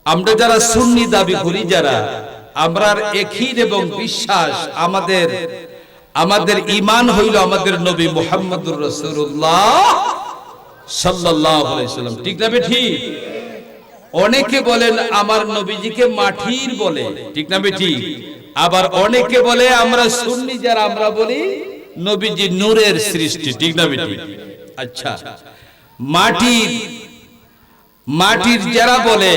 আমরা যারা সুন্নি দাবি করি, যারা আমরা একীর এবং বিশ্বাস, আমাদের ঈমান হইল আমাদের নবী মুহাম্মদুর রাসূলুল্লাহ সাল্লাল্লাহু আলাইহি সাল্লাম। ঠিক না ঠিক? অনেকে বলেন আমার নবীজিকে মাটির বলে, ঠিক না ঠিক? আবার অনেকে বলে আমরা সুন্নি যারা আমরা বলি নবীজি নূরের সৃষ্টি, ঠিক না ঠিক? আচ্ছা, মাটির যারা বলে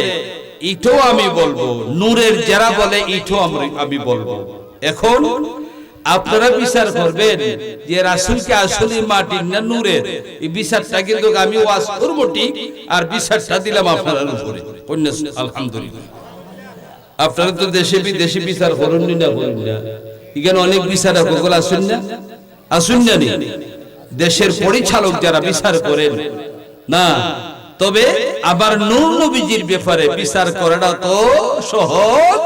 ইটাও আমি বলবো, নূরের যারা বলে ইটাও আমি বলবো। এখন আপনারা বিচার করবেন যে রাসূলকে আসলে মাটির না নূরের। এই বিচারটা কিন্তু আমি ওয়াজ করব ঠিক, আর বিচারটা দিলাম আপনাদের উপরে। আলহামদুলিল্লাহ, আপনারা তো দেশে বিদেশে বিচার করেন না, এখানে অনেক বিচারক আসুন না দেশের পরিচালক যারা বিচার করেন না। তবে আবার নূর নবীজির ব্যাপারে বিচার করাটা তো সহজ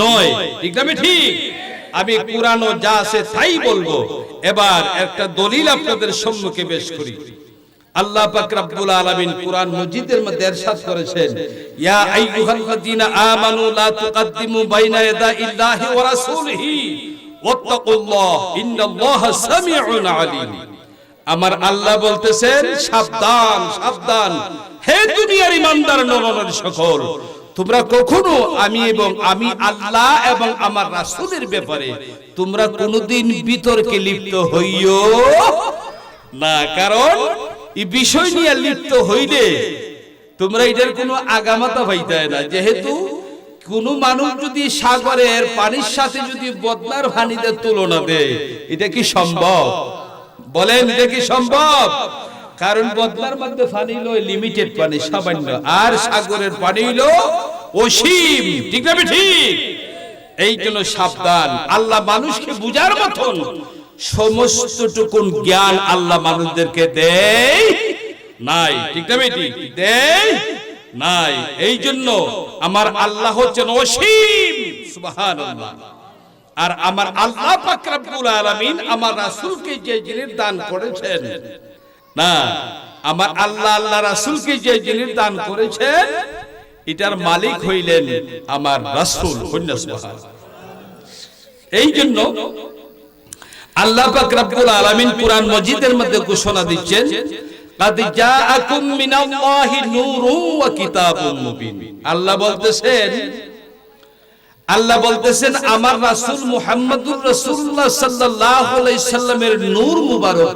নয়, ঠিক না ঠিক? আমি কুরআন ও যা আছে তাই বলবো। এবার একটা দলিল আপনাদের সম্মুখে পেশ করি। আল্লাহ পাক রব্বুল আলামিন কুরআন মজিদের মধ্যে ইরশাদ করেছেন, ইয়া আইয়ুহাল্লাযীনা আমানু লা তুকদ্দিমু বাইনা ইয়াদাইল্লাহি ওয়া রাসূলিহি ওয়াত্তাকুল্লাহ ইন্নাল্লাহা সামিউন আলীম। আমার আল্লাহ বলতেছেন, সাবধান সাবধান হে দুনিয়ার ঈমানদার নরনারী সকল, তোমরা কখনো আমি আল্লাহ এবং আমার রাসূলের ব্যাপারে তোমরা কোনোদিন বিতর্কে লিপ্ত হইও না। কারণ এই বিষয় নিয়ে লিপ্ত হইলে তোমরা এটার কোনো আগামাতা পাইতে না। যেহেতু কোন মানুষ যদি সাগরের পানির সাথে যদি বদনার পানিতে তুলনা দেয়, এটা কি সম্ভব? বলেন, এটা কি সম্ভব? কারণ বদলার মধ্যে পানি হলো লিমিটেড পানি, সামান্য, আর সাগরের পানি হলো অসীম, ঠিক না ঠিক? এই জন্য সাবধান। আল্লাহ মানুষকে বুঝার মতন সমস্তটুকুন জ্ঞান আল্লাহ মানুষদেরকে দেয় নাই, ঠিক না ঠিক? দেয় নাই। এই জন্য আমার আল্লাহ হচ্ছেন অসীম, সুবহানাল্লাহ। আর আমার আল্লাহ পাক রব্বুল আলামিন আমার রাসূলকে যে জিনিস দান করেছেন না, আমার আল্লাহ রাসূলকে যে জিনিস দান করেছেন, এটার মালিক হইলেন আমার রাসূল। সুবহানাল্লাহ। এই জন্য আল্লাহ পাক রব্বুল আলামিন কুরআন মজিদের মধ্যে ঘোষণা দিচ্ছেন, কাদ জাআকুম মিনাল্লাহি নূরুন ওয়া কিতাবুম মুবিন। আল্লাহ বলতেছেন আমার রাসূল মুহাম্মদুর রাসূলুল্লাহ সাল্লাল্লাহু আলাইহি সাল্লামের নূর মুবারক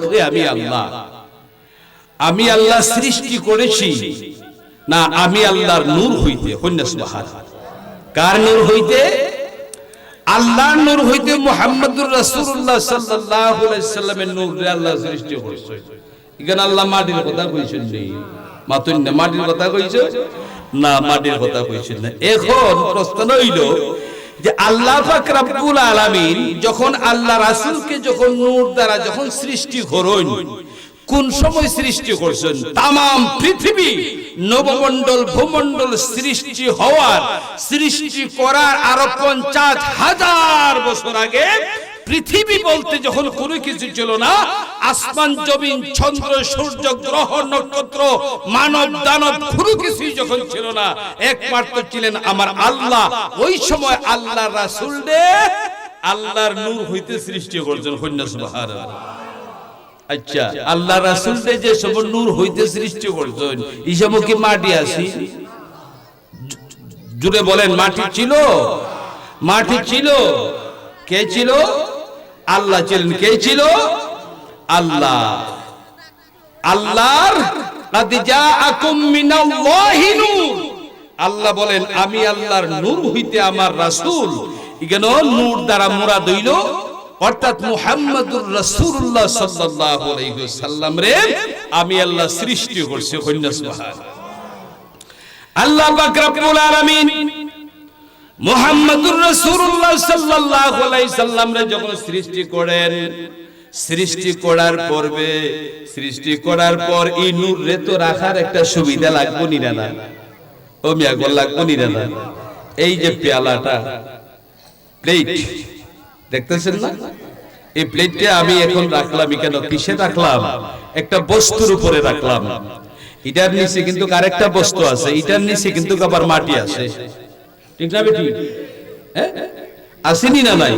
আমি আল্লাহ সৃষ্টি করেছি না, আমি আল্লাহর নূর হইতে। সুবহানাল্লাহ। কার নূর হইতে? আল্লাহর নূর হইতে মুহাম্মদুর রাসূলুল্লাহ সাল্লাল্লাহু আলাইহি সাল্লামের নূর আল্লাহ সৃষ্টি করেছে। এখানে আল্লাহ মাটির কথা কইছেন না, মাটির কথা কইছে না, মাটির কথা কইছেন না। এখন প্রশ্ন হইল যে আল্লাহ পাক রব্বুল আলামিন যখন আল্লাহ রাসূলকে যখন নূর দ্বারা যখন সৃষ্টি করেন, কোন সময় সৃষ্টি করছেন? তামাম পৃথিবী নবমণ্ডল ভূমণ্ডল সৃষ্টি করার আরো 50,000 বছর আগে পৃথিবী বলতে যখন কোনো কিছু ছিল না, আসমান জমিন চন্দ্র সূর্য গ্রহ নক্ষত্র মানব দানব কোনো কিছুই যখন ছিল না, একমাত্র ছিলেন আমার আল্লাহ। ওই সময় আল্লাহ রাসূলকে আল্লাহর নূর হইতে সৃষ্টি করছেন। সুবহানাল্লাহ। আচ্ছা, আল্লাহ রাসূলকে যে সব নূর হইতে সৃষ্টি করছেন, এই সময় কি মাটি আসি? জুড়ে বলেন, মাটি ছিল? মাটি ছিল। কে ছিল? আল্লাহ ছিলেন। কে ছিল? আল্লাহ। আল্লাহর কাদ জাআকুম মিনাল্লাহি নূর। আল্লাহ বলেন আমি আল্লাহর নূর হইতে আমার রাসূল। এখানে নূর দ্বারা মুরাদ হইল অর্থাৎ মুহাম্মদুর রাসূলুল্লাহ সাল্লাল্লাহু আলাইহি ওয়াসাল্লাম রে আমি আল্লাহ সৃষ্টি করছি। সুবহানাল্লাহ। আল্লাহ পাক রব্বুল আলামিন মুহাম্মদুর রাসূলুল্লাহ সাল্লাল্লাহু আলাইহি সাল্লাম রে যখন সৃষ্টি করেন, সৃষ্টি করার পর এই নূর রে তো রাখার একটা সুবিধা লাগবে না? ও মিয়া গোল লাগবে না? এই যে পেয়ালাটা, প্লেট দেখতেছেন না, এই প্লেটটা আমি এখন রাখলাম। কেন কিসে রাখলাম? একটা বস্তুর উপরে রাখলাম। এটার নিচে কিন্তু আরেকটা বস্তু আছে, এটার নিচে কিন্তু আবার মাটি আছে, ঠিক না বেটি? হ্যাঁ, আসেনি না নাই?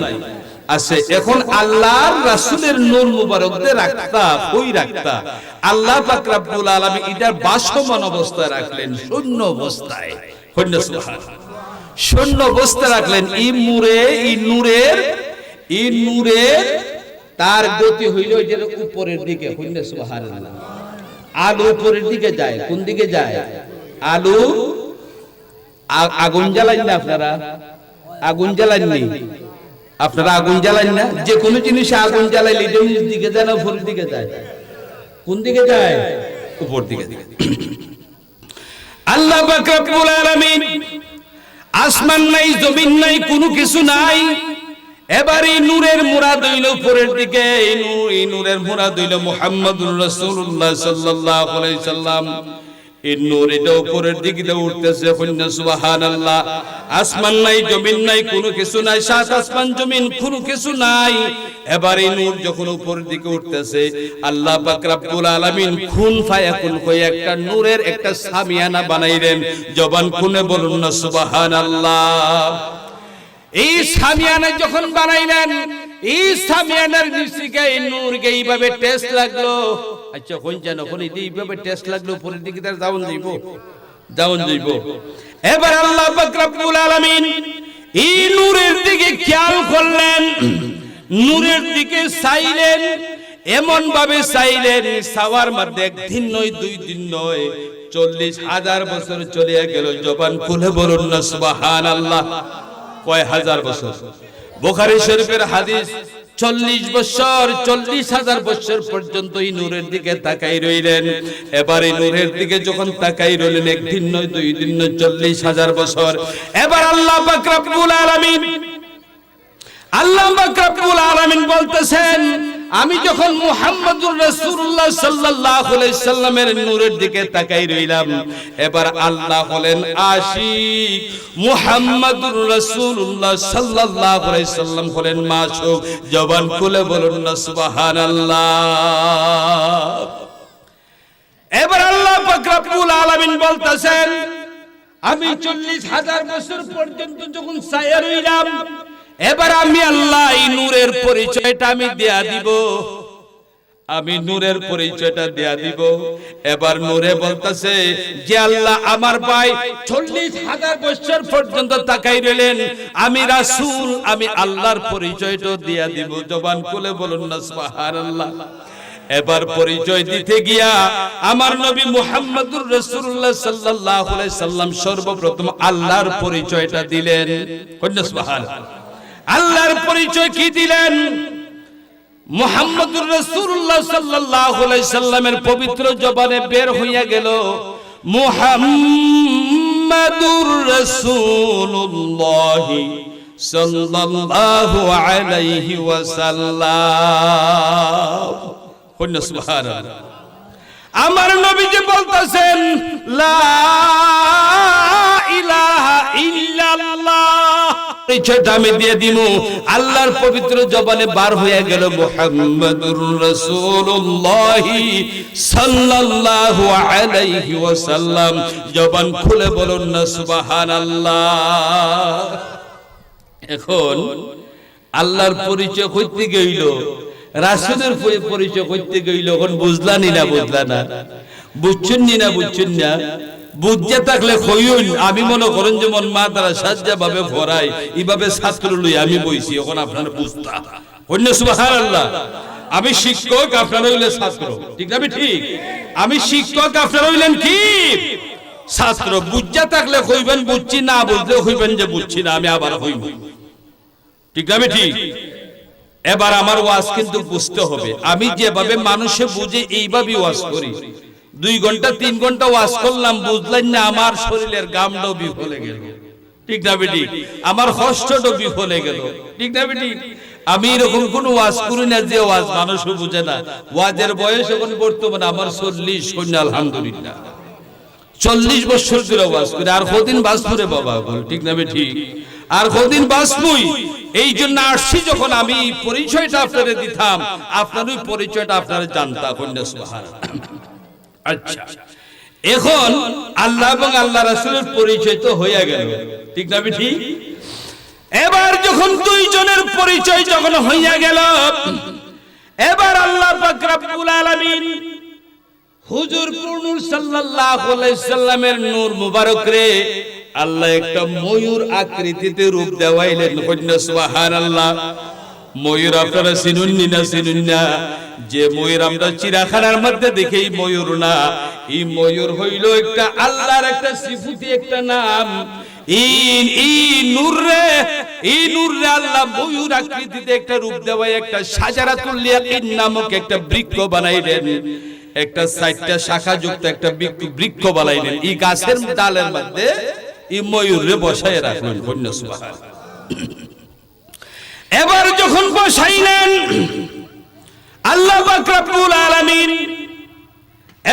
আছে। এখন আল্লাহর রাসূলের নূর মুবারকদের রাখতা কই রাখতা? আল্লাহ পাক রব্বুল আলামিন এটার ভাসমান অবস্থায় রাখলেন, শূন্য অবস্থায়। কন্যা সুবহানাল্লাহ, শূন্য অবস্থায় রাখলেন। এই নূরের তার গতি হইল এটার উপরের দিকে। কন্যা সুবহানাল্লাহ। আলো উপরের দিকে যায়। কোন দিকে যায়? আলো আগুন জ্বালান না আপনারা? আগুন জ্বালাননি আপনারা? আগুন জ্বালান না? যে কোনো জিনিসে আগুন জ্বালাইলে এটা নিচ দিকে যায় না উপরের দিকে যায়? কোন দিকে যায়? উপর দিকে। আল্লাহ পাক রব্বুল আলামিন, আসমান নাই, জমিন নাই, কোনো কিছু নাই। এবার এই নূরের মুরাদ হইল উপরের দিকে। এই নূরের মুরাদ হইল মুহাম্মদুর রাসূলুল্লাহ সাল্লাল্লাহু আলাইহি সাল্লাম। এই নূর এটা উপরের দিকে উঠতেছে। কন্যা সুবহানাল্লাহ। আসমান নাই, জমিন নাই, কোনো কিছু নাই, সাত আসমান জমিন কোনো কিছু নাই। এবার এই নূর যখন উপরের দিকে উঠতেছে, আল্লাহ পাক রব্বুল আলামিন খুন ফায়াকুন কই একটা নূরের একটা সামিয়ানা বানাইলেন। জবান খুলে বলুন না সুবহানাল্লাহ। এই সামিয়ানা যখন বানাইলেন, এই সামিয়ানার নিচে এই নূরকে এইভাবে টেস্ট লাগলো। আচ্ছা কোন জানো কোন এইভাবে টেস্ট লাগলো উপরের দিকে তার দাউন যাইব। এবার আল্লাহ পাক রব্বুল আলামিন এই নূরের দিকে খেয়াল করলেন, নূরের দিকে চাইলেন, এমন ভাবে চাইলেন সাওয়ার মধ্যে একদিন নয়, 2 দিন নয়, 40,000 বছর চলে গেল। জবান খুলে বলুন না সুবহানাল্লাহ। কয় হাজার বছর? বুখারী শরীফের হাদিস, 40,000 বছর পর্যন্ত এই নূরের দিকে তাকাই রইলেন। এবার এই নূরের দিকে যখন তাকাই রইলেন, একদিন নয়, 2 দিন নয়, 40,000 বছর। এবার আল্লাহ পাক রব্বুল আলামিন বলতেছেন, আমি যখন মুহাম্মদুর রাসূলুল্লাহ সাল্লাল্লাহু আলাইহি সাল্লামের নূরের দিকে তাকাই রইলাম, এবার আল্লাহ হলেন আশিক, মুহাম্মদুর রাসূলুল্লাহ সাল্লাল্লাহু আলাইহি সাল্লাম হলেন মাশুক। জবান খুলে বলুন না সুবহানাল্লাহ। এবার আল্লাহ পাক রব্বুল আলামিন বলতেছেন, আমি 40,000 বছর পর্যন্ত যখন ছায়া রইলাম, এবার আমি আল্লাহ এই নূরের পরিচয়টা আমি দেয়া দিব, আমি নূরের পরিচয়টা দেয়া দিব। এবার নূরে বলতেছে যে আল্লাহ আমার ভাই 40,000 বছর পর্যন্ত তাকাই রইলেন, আমি রাসূল, আমি আল্লাহর পরিচয়টা দেয়া দিব। জবান খুলে বলুন না সুবহানাল্লাহ। এবার পরিচয় দিতে গিয়া আমার নবী মুহাম্মদুর রাসূলুল্লাহ সাল্লাল্লাহু আলাইহি সাল্লাম সর্বপ্রথম আল্লাহর পরিচয়টা দিলেন। কন্যা সুবহানাল্লাহ। আল্লাহর পরিচয় কি দিলেন? মুহাম্মদুর রাসূলুল্লাহ সাল্লাল্লাহু আলাইহি সাল্লামের পবিত্র জবানে বের হইয়া গেল, মুহাম্মাদুর রাসূলুল্লাহ সাল্লাল্লাহু আলাইহি ওয়াসাল্লাম। কন্যা সুবহানাল্লাহ। আমার নবীজি বলতেছেন, লা ইলাহা ইল্লাল্লাহ, পরিচয়টা আমি দিয়ে দিব। আল্লাহর পবিত্র জবানে বার হয়ে গেল, মুহাম্মাদুর রাসূলুল্লাহ সাল্লাল্লাহু আলাইহি ওয়াসাল্লাম। জবান খুলে বলুন না সুবহানাল্লাহ। এখন আল্লাহর পরিচয় কইতে গইল, রাসূলের পরিচয় কইতে গইল, এখন বুঝলানি না? বুঝলা না? বুঝছেন না? বুঝছেন না? বুঝতে থাকলে কইউন। আমি মনে করেন যেমন মা তারা সাজ্জা ভাবে ভরাই, এইভাবে ছাত্র লই আমি বইছি, এখন আপনারা বুঝতা। কন্যা সুবহানাল্লাহ। আমি শিক্ষক, আপনারা হইলেন ছাত্র, ঠিক না? ঠিক। আমি শিক্ষক, আপনারা হইলেন কি? ছাত্র। বুঝতে থাকলে কইবেন বুঝছি, না বুঝলে কইবেন যে বুঝছি না, আমি আবার কইব, ঠিক না? ঠিক। এবার আমার ওয়াজ কিন্তু বুঝতে হবে। আমি যেভাবে মানুষে বুঝে এইভাবে ওয়াজ করি। 2 ঘন্টা 3 ঘন্টা ওয়াজ করলাম, বুঝলেন না, আমার শরীরের গামটাও বিফলে গেল, ঠিক না? ঠিক। আমার কষ্টটাও বিফলে গেল, ঠিক না? ঠিক। আমি এরকম কোন ওয়াজ করি না যে ওয়াজ মানুষও বুঝে না। ওয়াজের বয়স এখন বর্তমানে আমার 40। কন্যা আলহামদুলিল্লাহ। 40 বছর ধরে ওয়াজ করি। আর কদিন বাঁচবো রে বাবা, ঠিক না? ঠিক। আর কদিন বাঁচবই। এই জন্য আসছি, যখন আমি পরিচয়টা আপনাদের দিতাম, আপনার ওই পরিচয়টা আপনারা জানতা। কন্যা সুবহানাল্লাহ। আচ্ছা, এখন আল্লাহ এবং আল্লাহ রাসূলের পরিচয় তো হয়ে গেল, ঠিক না ঠিক? এবার যখন দুইজনের পরিচয় যখন হইয়া গেল, এবার আল্লাহ পাক রব্বুল আলামিন হুজুর নূর সাল্লাল্লাহু আলাইহি সাল্লামের নূর মুবারক রে আল্লাহ একটা ময়ূর আকৃতিতে রূপ দেওয়াইলেন। সুবহানাল্লাহ। ময়ূর আপনারা চিনুন না চিনুন না? যে ময়ূর আমরা চিড়িয়াখানার মধ্যে দেখি ময়ূর না, এই ময়ূর হইল একটা আল্লাহর একটা সিফাতি, একটা নাম। এই নূরে আল্লাহ ময়ূর আকৃতিতে একটা রূপ দেওয়ায় একটা শাজারাতুল ইয়াকিন নামক একটা বৃক্ষ বানাইলেন, একটা 4টা শাখা যুক্ত একটা বৃক্ষ বানাইলেন। এই গাছের ডালের মধ্যে এই ময়ূরে বসায় রাখলেন। সুবহানাল্লাহ। এবার যখন বসাইলেন আল্লাহ পাক রব্বুল আলামিন,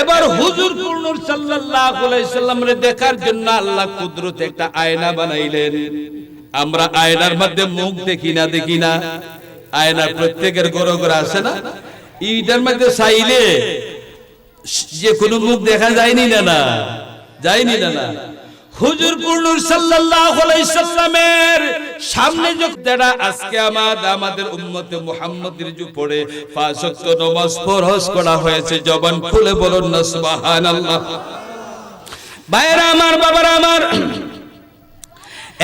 এবার হুজুর নূর সাল্লাল্লাহু আলাইহি সাল্লামের দেখার জন্য আল্লাহ কুদরতে একটা আয়না বানাইলেন। আমরা আয়নার মধ্যে মুখ দেখি না? আয়না প্রত্যেকের ঘরে ঘরে আছে না? এইটার মধ্যে চাইলে যে কোনো মুখ দেখা যায়নি না? যায়নি না? হুজুর নূর সাল্লাল্লাহু আলাইহি সাল্লামের সামনে যারা আজকে আমাদের উম্মতে মুহাম্মাদের যুগ পড়ে 5 ওয়াক্ত নামাজ ফরজ করা হয়েছে, জবান খুলে বলুন না সুবহানাল্লাহ। ভাইরা আমার, বাবারা আমার,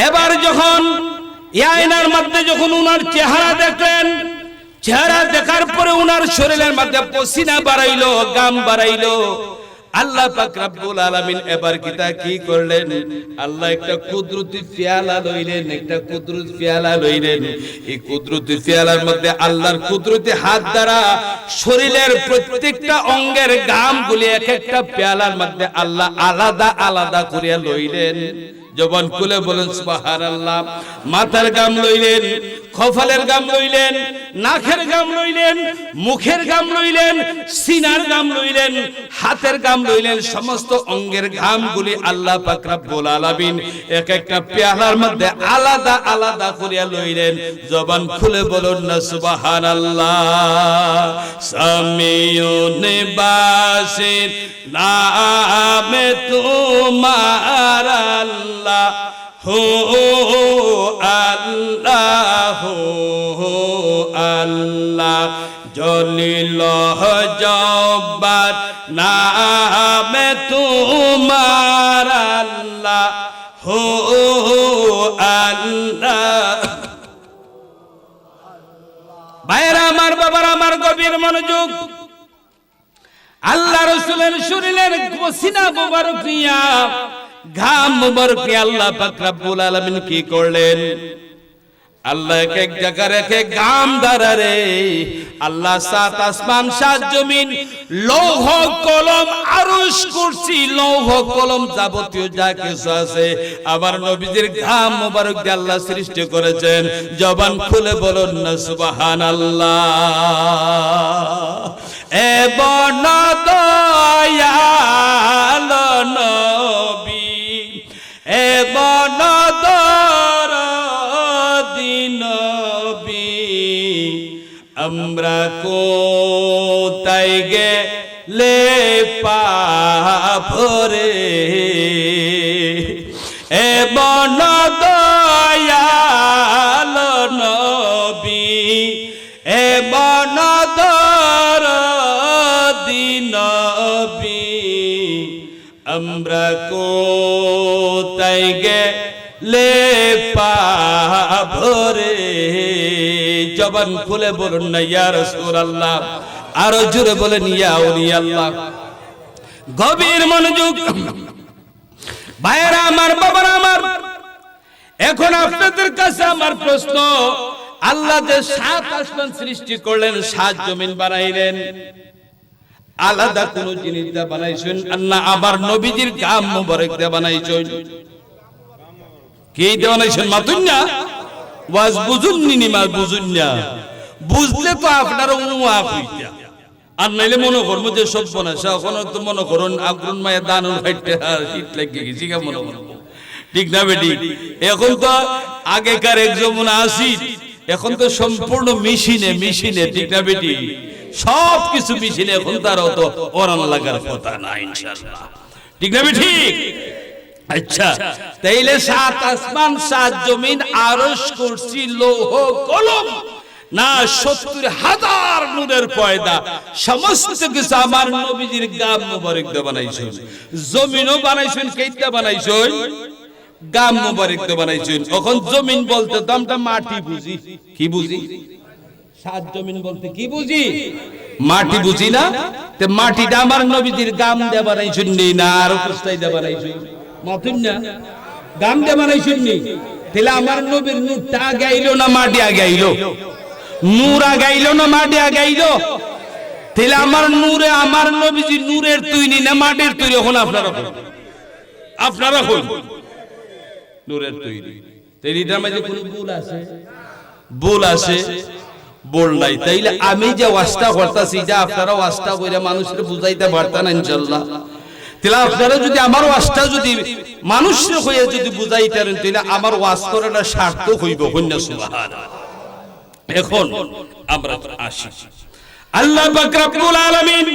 এবার যখন এই আয়নার মধ্যে যখন উনার চেহারা দেখলেন, চেহারা দেখার পরে উনার শরীরের মধ্যে পসিনা বাড়াইলো, গাম বাড়াইলো। আল্লাহ পাক রব্বুল আলামিন এবার কি করলেন? আল্লাহ একটা কুদরতি পেয়ালা লইলেন, একটা কুদরতি পেয়ালা লইলেন। এই কুদরতি পেয়ালার মধ্যে আল্লাহর কুদরতি হাত দ্বারা শরীরের প্রত্যেকটা অঙ্গের ঘামগুলি এক একটা পেয়ালার মধ্যে আল্লাহ আলাদা আলাদা করিয়া লইলেন। জবান খুলে বলেন সুবহানাল্লাহ। মাথার গাম লইলেন, কপালের গাম লইলেন, নাকের গাম লইলেন, মুখের গাম লইলেন, সিনার গাম লইলেন, হাতের গাম লইলেন। সমস্ত অঙ্গের ঘামগুলি আল্লাহ পাক রব্বুল আলামিন এক একটা পেয়ালার মধ্যে আলাদা আলাদা করিয়া লইলেন। জবান খুলে বলুন না সুবহানাল্লাহ। সামিউন বাসির নামে তোমার আল্লাহ হো আল্লাহ হো আল্লাহ, জলিল জব্বার নামে তোমার আল্লাহ হো আল্লাহ। ভাইরা আমার, বাবার আমার, গভীর মনোযোগ। আল্লাহ রাসূলের শরীরের পসিনা মুবারক নিয়া, ঘাম মুবারক আল্লাহ পাক রব্বুল আলামিন কি করলেন? আল্লাহ এক জায়গা রেখে ঘাম দ্বারা রে আল্লাহ 7 আসমান 7 জমিন, লৌহ কলম, আরশ, কুরসি, লৌহ কলম, যাবতীয় যা কিছু আছে আমার নবীজির ঘাম মুবারক দিয়ে আল্লাহ সৃষ্টি করেছেন। জবান খুলে বলুন না সুবহানাল্লাহ। এমন দয়াল নবী, এমন দরদি নবী, আমরা কোথায় গেলে পাবো রে? এমন দয়াল নবী, এমন দরদি নবী, আমরা কোথায় গেলে পাবো রে? জবান খুলে বলুন না ইয়া রাসূলুল্লাহ। আরো জোরে বলেন ইয়া আউলিয়াল্লাহ। গভীর মনোযোগ। ভাইরা আমার, বাবারা আমার, এখন আপনাদের কাছে আমার প্রশ্ন, আল্লাহ যে 7 আসমান সৃষ্টি করলেন, 7 জমিন বানাইলেন, আলাদা কোন জিনিস দিয়ে বানাইছেন না আবার নবীজির গাম মুবারক দিয়ে বানাইছেন? কি দিয়ে বানাইছেন? মাতুন না ওয়াজ বুঝুননি, নিমাজ বুঝুন না। বুঝলে তো আপনারা অনুয়াপ হইতা, আর নাইলে মনে করবো যে সব বানাইছে। এখন তো মনে করুন আগুন মায়ের দানুন ফাইটে আর শীত লেগে গেছি, কেমন করবো? ঠিক না বেটি? এখন তো আগেকার একজন আসিত, এখন তো সম্পূর্ণ মেশিনে, ঠিক না বেটি? সবকিছু মেশিনে, এখন তার অত ওরান লাগার কথা না ইনশাআল্লাহ। ঠিক না ঠিক? আচ্ছা, তাইলে সাত আসমান সাত জমিন আরশ কুরসি লৌহ কলম না ৭০,০০০ নূরের পয়দা সমস্ত কিছু আমার নবীজির গাম মুবারক দিয়ে বানাইছেন। জমিনও বানাইছেন, কেইটা বানাইছেন? গাম মুবারক দিয়ে বানাইছেন। এখন জমিন বলতে তো আমরা মাটি বুঝি, কি বুঝি? সাত জমিন বলতে কি বুঝি? মাটি বুঝি না? তে মাটিটা আমার নবীজির গাম দিয়ে বানাইছেন না আর কুস্তাই দিয়ে বানাইছেন? মাথুন না গাম দিয়ে বানাইছেন নি? তাহলে আমার নবীর নূরটা আগে আইলো না মাটি আগে আইলো? নূর আগে আইলো না মাটি আগে আইলো? তাহলে আমার নূরে আমার নবীজি নূরের তৈরি না মাটির তৈরি? এখন আপনারা হন নূরের তৈরি। তাইলে এটার মধ্যে কোনো ভুল আছে? ভুল আছে? বল নাই। তাইলে আমি যে ওয়াজটা করতেছি এটা আপনারা ওয়াজটা কইরা মানুষকে বুঝাইতে পারতেন ইনশাআল্লাহ। তাহলে আপনারা যদি আমার ওয়াজটা যদি মানুষের হয়ে যদি বুঝাইতেন তাহলে আমার ওয়াজ করাটা সার্থক হইব। কন্যা সুবহানাল্লাহ। এখন আমরা আসি, আল্লাহ পাক রব্বুল আলামিন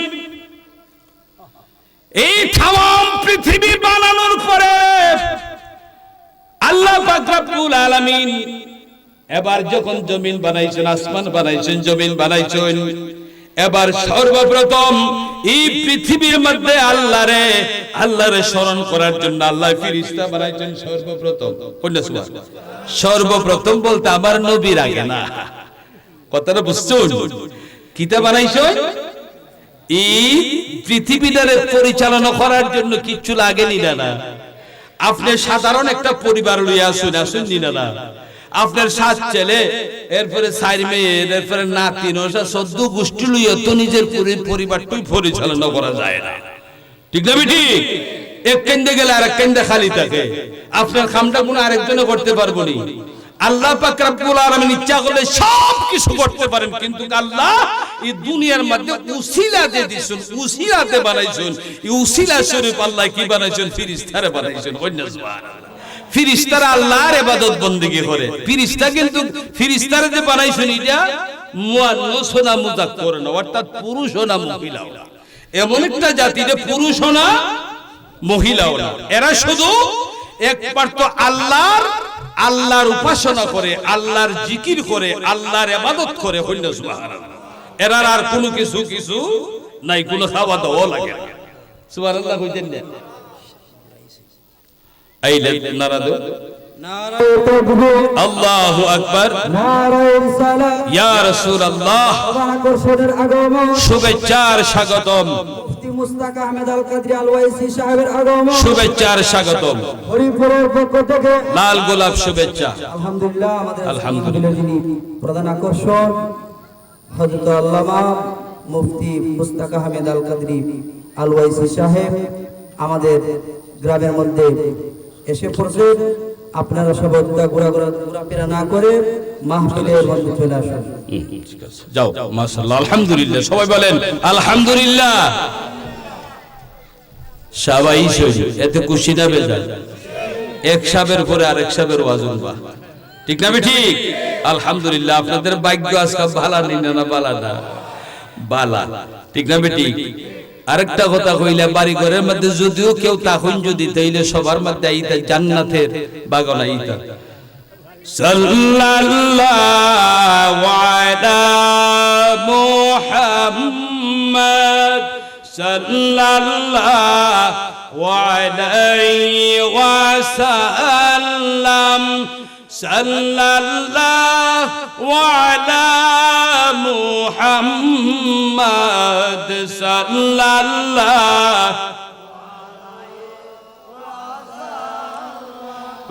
এই তাম পৃথিবী বানানোর পরে আল্লাহ পাক রব্বুল আলামিন এবার যখন জমিন বানাইছেন, আসমান বানাইছেন, জমিন বানাইছেন, এবার সর্বপ্রথম এই পৃথিবীর মধ্যে আল্লাহরে স্মরণ করার জন্য আল্লাহ ফেরেশতা বানাইছেন সর্বপ্রথম। কোনটা সুবহানাল্লাহ? সর্বপ্রথম বলতে আমার নবীর আগে না। কথাটা বুঝছেন? কিতা বানাইছেন? এই পৃথিবীটারে পরিচালনা করার জন্য কিচ্ছু লাগেনি না। আপনি সাধারণ একটা পরিবার লইয়া আসুন নিনা না। আপনার 7 ছেলে, এরপরে 4 মেয়ে, এরপরে নাতি, 14 গোষ্ঠী লইয়া তো নিজের পরিবারটাই পরিচালনা করা যায় না। ঠিক না ঠিক? এক কেন্দ্রে গেলে আর এক কেন্দ্রে খালি থাকে। আপনার কামটা কোনো আরেকজনে করতে পারবো নি। আল্লাহ পাক রব্বুল আলামিন ইচ্ছা করলে সব কিছু করতে পারেন, কিন্তু আল্লাহ এই দুনিয়ার মধ্যে উসিলা দিয়ে দিয়েছেন, উসিলাতে বানাইছেন। এই উসিলা স্বরূপ আল্লাহ কি বানাইছেন? ফেরেশতারে বানাইছেন। সুবহানাল্লাহ। ফেরেশতারা আল্লাহর ইবাদত বندگی করে। ফেরেশতা কিন্তু ফেরেশতারে যে বানাইছেন এটা মুয়ান্নাস না মুযাক্কার না, অর্থাৎ পুরুষ না মহিলা না। এমন একটা জাতি যে পুরুষ না মহিলাও না। এরা শুধু একবার তো আল্লাহর উপাসনা করে, আল্লাহর জিকির করে, আল্লাহর ইবাদত করে। সুবহানাল্লাহ। এরা আর কোনো কিছু নাই, কোনো খাওয়া দাওয়া লাগে না। সুবহানাল্লাহ কইতেন না? আইলে নারা দাও, নারায়ে তাকবীর, আল্লাহু আকবার, নারায়ে রিসালাত, ইয়া রাসূলুল্লাহ। আকর্ষণের আগমন, শুভেচ্ছার স্বাগতম। মুফতি মুস্তাক আহমেদ আল কাদরি আল ওয়াইসি সাহেবের আগমন, শুভেচ্ছার স্বাগতম। হরিপুরের পক্ষ থেকে লাল গোলাপ শুভেচ্ছা। আলহামদুলিল্লাহ। আলহামদুলিল্লাহ। যিনি প্রধান আকর্ষণ হযরত আল্লামা মুফতি মুস্তাক আহমেদ আল কাদরি আল ওয়াইসি সাহেব আমাদের গ্রামের মধ্যে এসে পড়ছে। আপনারা সব ঘোরাফেরা না করে মাহফিলের মধ্যে চলে আসুন। যাও। মাশাআল্লাহ। আলহামদুলিল্লাহ। সবাই বলেন আলহামদুলিল্লাহ। সবাই এতে খুশি না বেজার? এক সাবের পরে আরেক সাবের ওয়াজুন বা ঠিক না ঠিক? আলহামদুলিল্লাহ। আপনাদের ভাগ্য আজকে ভালো না বালা না বালা, ঠিক না ঠিক? আরেকটা কথা কইলা, বাড়ি ঘরের মধ্যে যদিও কেউ তাকুন যদি, তাইলে সবার মধ্যে আইতা জান্নাতের বাগান আইতা। সাল্লাল্লাহু আলা মুহাম্মদ সাল্লাল্লাহু আলাইহি ওয়াসাল্লাম সাল্লাল্লাহু আলা মুহাম্মদ সাল্লাল্লাহু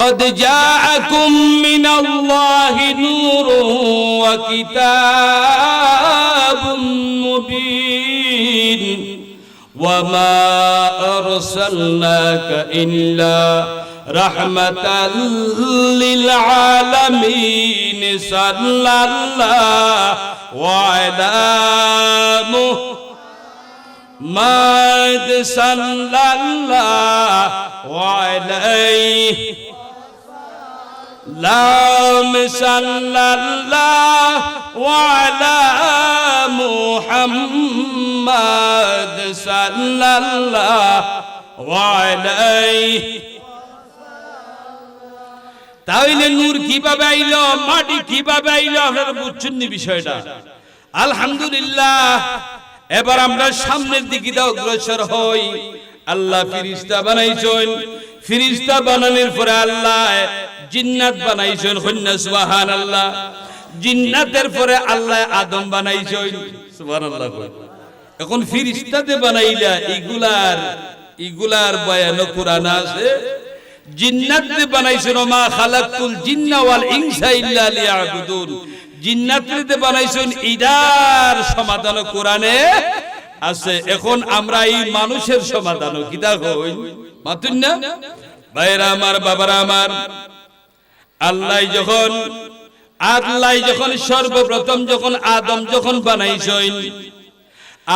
قد جاءكم من الله نور وكتاب مبين وما أرسلناك إلا رحمة للعالمين صلى الله على محمد صلى الله عليه لام صلى الله على محمد صلى الله ওয়া আলাইহি। তাহলে নূর কিভাবে আইলো, মাটি কিভাবে আইলো, আপনারা বুঝছেন নি বিষয়টা? আলহামদুলিল্লাহ। এবার আমরা সামনের দিকে অগ্রসর হই। আল্লাহ ফেরেশতা বানাইছেন, ফেরেশতা বানানোর পরে আল্লাহ জিন্নাত বানাইছেন। কন্যা সুবহানাল্লাহ। জিন্নাতের পরে আল্লাহ আদম বানাইছেন। সুবহানাল্লাহ। এখন ফেরেশতাতে বানাইলা ইগুলার বয়ান কোরআন আছে। জিন্নাতে বানাইছেন মা খালাকতুল জিন্না ওয়াল ইনসা ইল্লা লিয়াবুদুন। জিন্নাতে বানাইছেন, ইদার সমাধান কোরআনে আছে। এখন আমরা এই মানুষের সমাধান কিতা কই মাতুন না? ভাইরা আমার, বাবারা আমার, আল্লাহ যখন সর্বপ্রথম যখন আদম যখন বানাইছেন,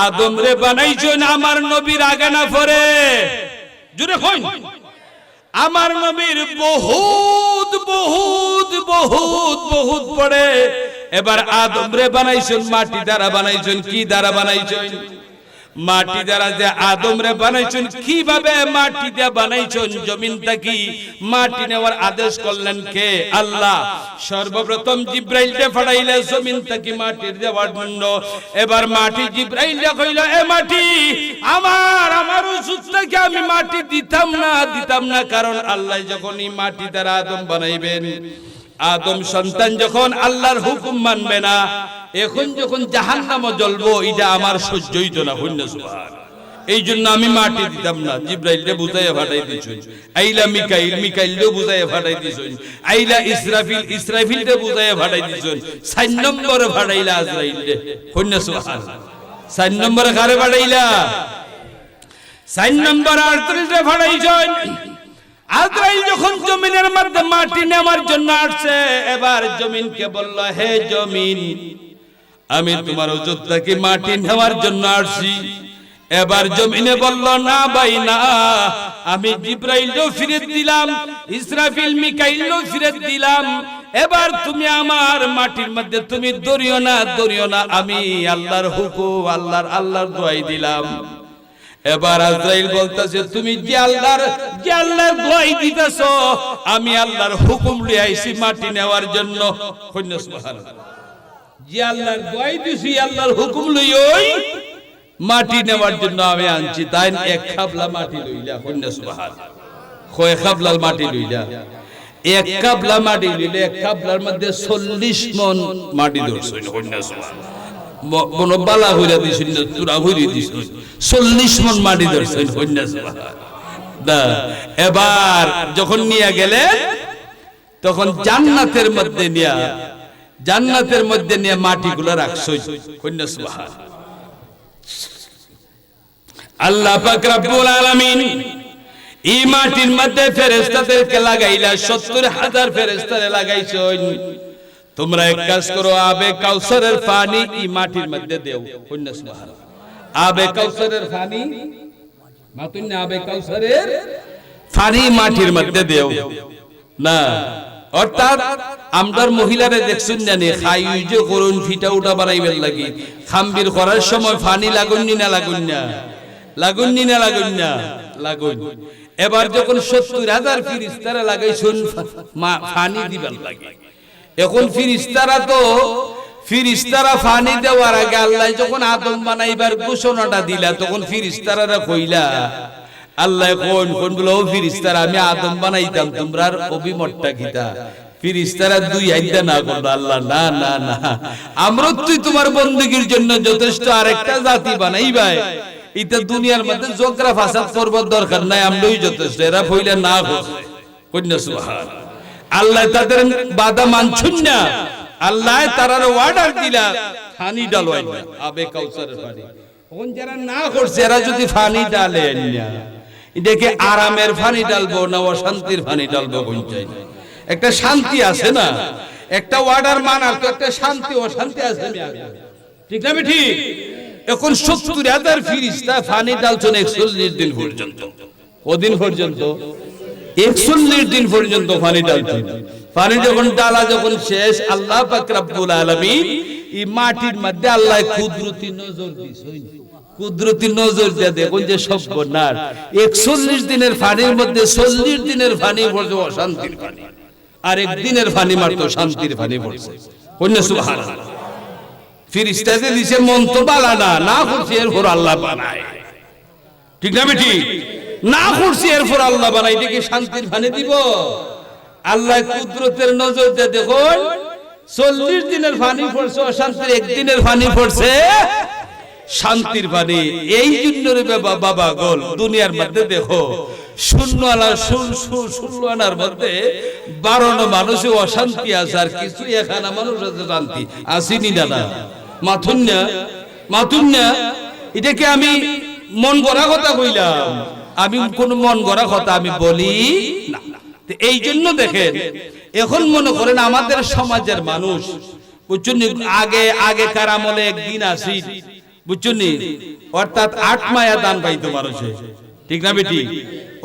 আদম রে বানাইছেন আমার নবীর আগে না পরে? জুড়ে কই আমার নবীর বহুত বহুত বহুত বহুত পড়ে। এবার আদম রে বানাইছেন মাটি দ্বারা বানাইছেন। কি দ্বারা বানাইছেন? মাটি দ্বারা। যে আদম রে বানাইছেন কিভাবে? মাটি দিয়ে বানাইছেন। জমিন থেকে মাটি নেওয়ার আদেশ করলেন কে? আল্লাহ। সর্বপ্রথম জিব্রাইলকে পাঠাইলে জমিন থেকে মাটির দেওয়ার জন্য। এবার মাটি জিব্রাইলকে কইল, এ মাটি আমার উসুত থেকে আমি মাটি দিতাম না। কারণ আল্লাহ যখন এই মাটি দ্বারা আদম বানাইবেন, আদম সন্তান যখন আল্লাহর হুকুম মানবে না, এখন যখন জাহান্নামে জ্বলবো, এটা আমার সহ্য হইতো না। এই জন্য আমি মাটি দিতাম না। জিব্রাইলকে বুঝাইয়া ফাটাই দিয়েছেন। আইলা মিকাইলকে বুঝাইয়া ফাটাই দিয়েছেন। আইলা ইসরাফিলকে বুঝাইয়া ফাটাই দিয়েছেন। 4 নম্বরে ফাটাইলা আজরাইলকে। কন্যা সুবহানাল্লাহ। 4 নম্বরে কারে ফাটাইলা? 4 নম্বর আজরাইলকে ফাটাইছেন। আজরাইল যখন জমিনের মধ্যে মাটি নেওয়ার জন্য আসছে, এবার জমিনকে বলল, হে জমিন, আমি তোমার উজুত থেকে মাটি নেওয়ার জন্য আসছি। এবার জমিনে বলল, না ভাই না, আমি জিব্রাইলও ফিরে দিলাম, ইসরাফিল মিকাইলও ফিরে দিলাম। এবার তুমি আমার মাটির মধ্যে তুমি দরিও না, আমি আল্লাহর হুকুম আল্লাহর দোয়াই দিলাম। এবার আজরাইল বলতেছে, তুমি যে আল্লাহর দোয়াই দিতেছো, আমি আল্লাহর হুকুম লইয়া আইছি মাটি নেওয়ার জন্য। কন্যা সুবহানাল্লাহ। যে আল্লাহর দোয়াই দিছি, আল্লাহর হুকুম লইই মাটি নেওয়ার জন্য আমি আনছি। তাই এক খাবলা মাটি লইলা। কন্যা সুবহানাল্লাহ। কয় খাবলা মাটি লইলা? এক খাবলা মাটি লইলে এক খাবলার মধ্যে 40 মণ মাটি ধরছে। কন্যা সুবহানাল্লাহ। মন বালা হইরা দিছেন না, তুরা হইরি দিছেন। 40 মণ মাটি ধরছেন। কন্যা সুবহানাল্লাহ। এবার যখন নিয়ে গেলে, তখন জান্নাতের মধ্যে নিয়ে মাটিগুলো রাখছেন। কন্যা সুবহানাল্লাহ। আল্লাহ পাক রব্বুল আলামিন এই মাটির মধ্যে ফেরেশতাদেরকে লাগাইলা। 70,000 ফেরেশতারে লাগাইছেন। তোমরা এক কাজ করো, আবে কাউসারের পানি এই মাটির মধ্যে দেও। কন্যা সুবহানাল্লাহ। আবে কাউসারের পানি মাতুন না, আবে কাউসারের পানি মাটির মধ্যে দেও না। অর্থাৎ আমরার মহিলারে দেখছেন জানি খাই যে করুন ফিটা উঠা বানাইবেন লাগি, খাম্বির করার সময় পানি লাগুন না। এবার যখন 70,000 ফেরেশতারা লাগাইছেন পানি দিবার লাগে, এখন ফেরেশতারা পানি দেওয়ার আগে আল্লাহ যখন আদম বানাইবার ঘোষণাটা দিলা, তখন ফেরেশতারা কইলা, আল্লাহ কোন বলে, ও ফেরেশতারা, আমি আদম বানাইতাম, তোমরার অভিমতটা কিতা? ফেরেশতারা দুই আইদা না করলো। আল্লাহ, না, আমরা তুই তোমার বندگির জন্য যথেষ্ট, আরেকটা জাতি বানাইবাই। এটা দুনিয়ার মধ্যে জোগরা ফাসাদ করবার দরকার নাই, আমরাই যথেষ্ট। এরা কইলা না করছে। কন্যা সুবহানাল্লাহ। আল্লাহ তাদের বাধা মানছুন না। আল্লাহ তারার অর্ডার দিলা, পানি ডালওয়াই না, আবে কাউসারের পানি। কোন যারা না করছে, এরা যদি পানি ডালে না, এটাকে আরামের পানি ডালবো না অশান্তির পানি ডালবো? কোন চাই একটা শান্তি আছে না, একটা অর্ডার মানার তো একটা শান্তি অশান্তি আছে। ঠিক না ঠিক? এখন 70,000 ফেরেশতা পানি ডালছেন 41 দিন পর্যন্ত। কদিন পর্যন্ত? 41 দিন পর্যন্ত পানি ডালছেন। পানি যখন ডালা যখন শেষ, আল্লাহ পাক রব্বুল আলামিন এই মাটির মধ্যে আল্লাহ কুদরতি নজর দিছেন। কুদরতি নজর দিয়ে দেখুন যে সর্বনাশ 41 দিনের পানির মধ্যে 40 দিনের পানি পড়ছে অশান্তির পানি, আর একদিনের পানি মাত্র শান্তির পানি পড়ছে। কন্যা সুবহানাল্লাহ। ফেরেশতাদের দিছে মন তো বালানা না করছে এরপর আল্লাহ বানায়, ঠিক না বেটি? না করছে এরপর আল্লাহ বানায়, এটা কি শান্তির পানি দিব? আল্লাহ কুদরতের নজর দিয়ে দেখুন 40 দিনের পানি পড়ছে অশান্তির, একদিনের পানি পড়ছে শান্তির পানি। এই জন্য রে বাবা গোল দুনিয়ার মধ্যে দেখো শূন্য আনার মধ্যে 12 মানুষে অশান্তি আছে, আর কিছু এখানা মানুষ আছে শান্তি আসেনি দাদা। মাথুন না এটাকে আমি মন গড়া কথা কইলাম, আমি কোন মন গড়া কথা আমি বলি না। এই জন্য দেখেন এখন মনে করেন আমাদের সমাজের মানুষ বুঝছেন, আগেকার আমলে একদিন আসি বুঝছেন, অর্থাৎ 8 মায়া দান পাইতো মানুষে, ঠিক না বেটি?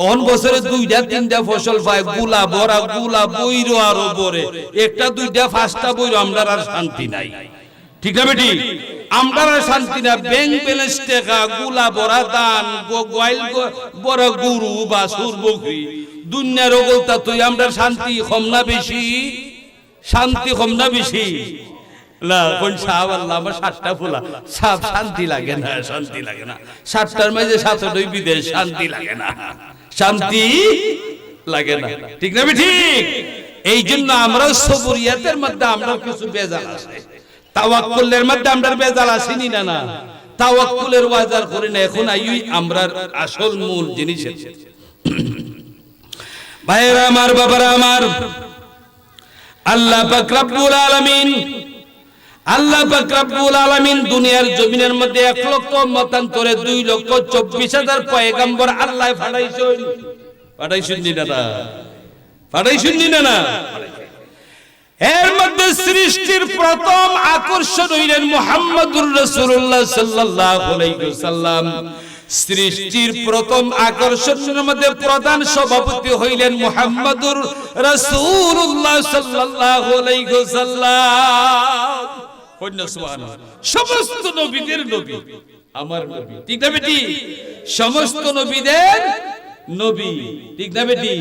অন বছরে 2টা-3টা ফসল পায়, গুলা ভরা গুলা বইরো আরো বরে, 1টা-2টা-5টা বইরো, আমরা আর শান্তি নাই, ঠিক না বেটি? আমরা আর শান্তি না, ব্যাংক ব্যালেন্স টাকা গুলা ভরা দান, গোয়াল বড় গরু বাছুর বকরি দুনিয়ার ওগলতা তুই, আমরা শান্তি কম না বেশি? শান্তি কম না বেশি? না কোন সাহাব আল্লাহ আমার 7টা ফুলা সব শান্তি লাগে না, শান্তি লাগে না। 7টার মাঝে 7টাই বিদেশ, শান্তি লাগে না, শান্তি লাগে না, ঠিক না ঠিক? এই জন্য আমরা সবরিয়াতের মধ্যে আমরা কিছু বেজাল আছে, তাওয়াক্কুলের মধ্যে আমরা বেজাল আসিনি না না, তাওয়াক্কুলের ওয়াজার করি না। এখন আইই আমরা আসল মূল জিনিস ভাইরা আমার, বাবারা আমার, আল্লাহ পাক রব্বুল আলামিন, আল্লাহ পাক রব্বুল আলামিন দুনিয়ার জমিনের মধ্যে 1 লক্ষ মতান্তরে 2,24,000 পয়গম্বর আল্লাহ পাঠাইছেন না। এর মধ্যে সৃষ্টির প্রথম আকর্ষণ হইলেন মুহাম্মদুর রাসূলুল্লাহ সাল্লাল্লাহু আলাইহি ওয়াসাল্লাম। সৃষ্টির প্রথম আকর্ষণের মধ্যে প্রধান সভাপতি হইলেন মুহাম্মদুর রাসূলুল্লাহ সাল্লাল্লাহু আলাইহি ওয়াসাল্লাম। সমস্ত নবীদের নবী আমার নবী, ঠিক না বেটি? সমস্ত নবীদের নবী, ঠিক না বেটি?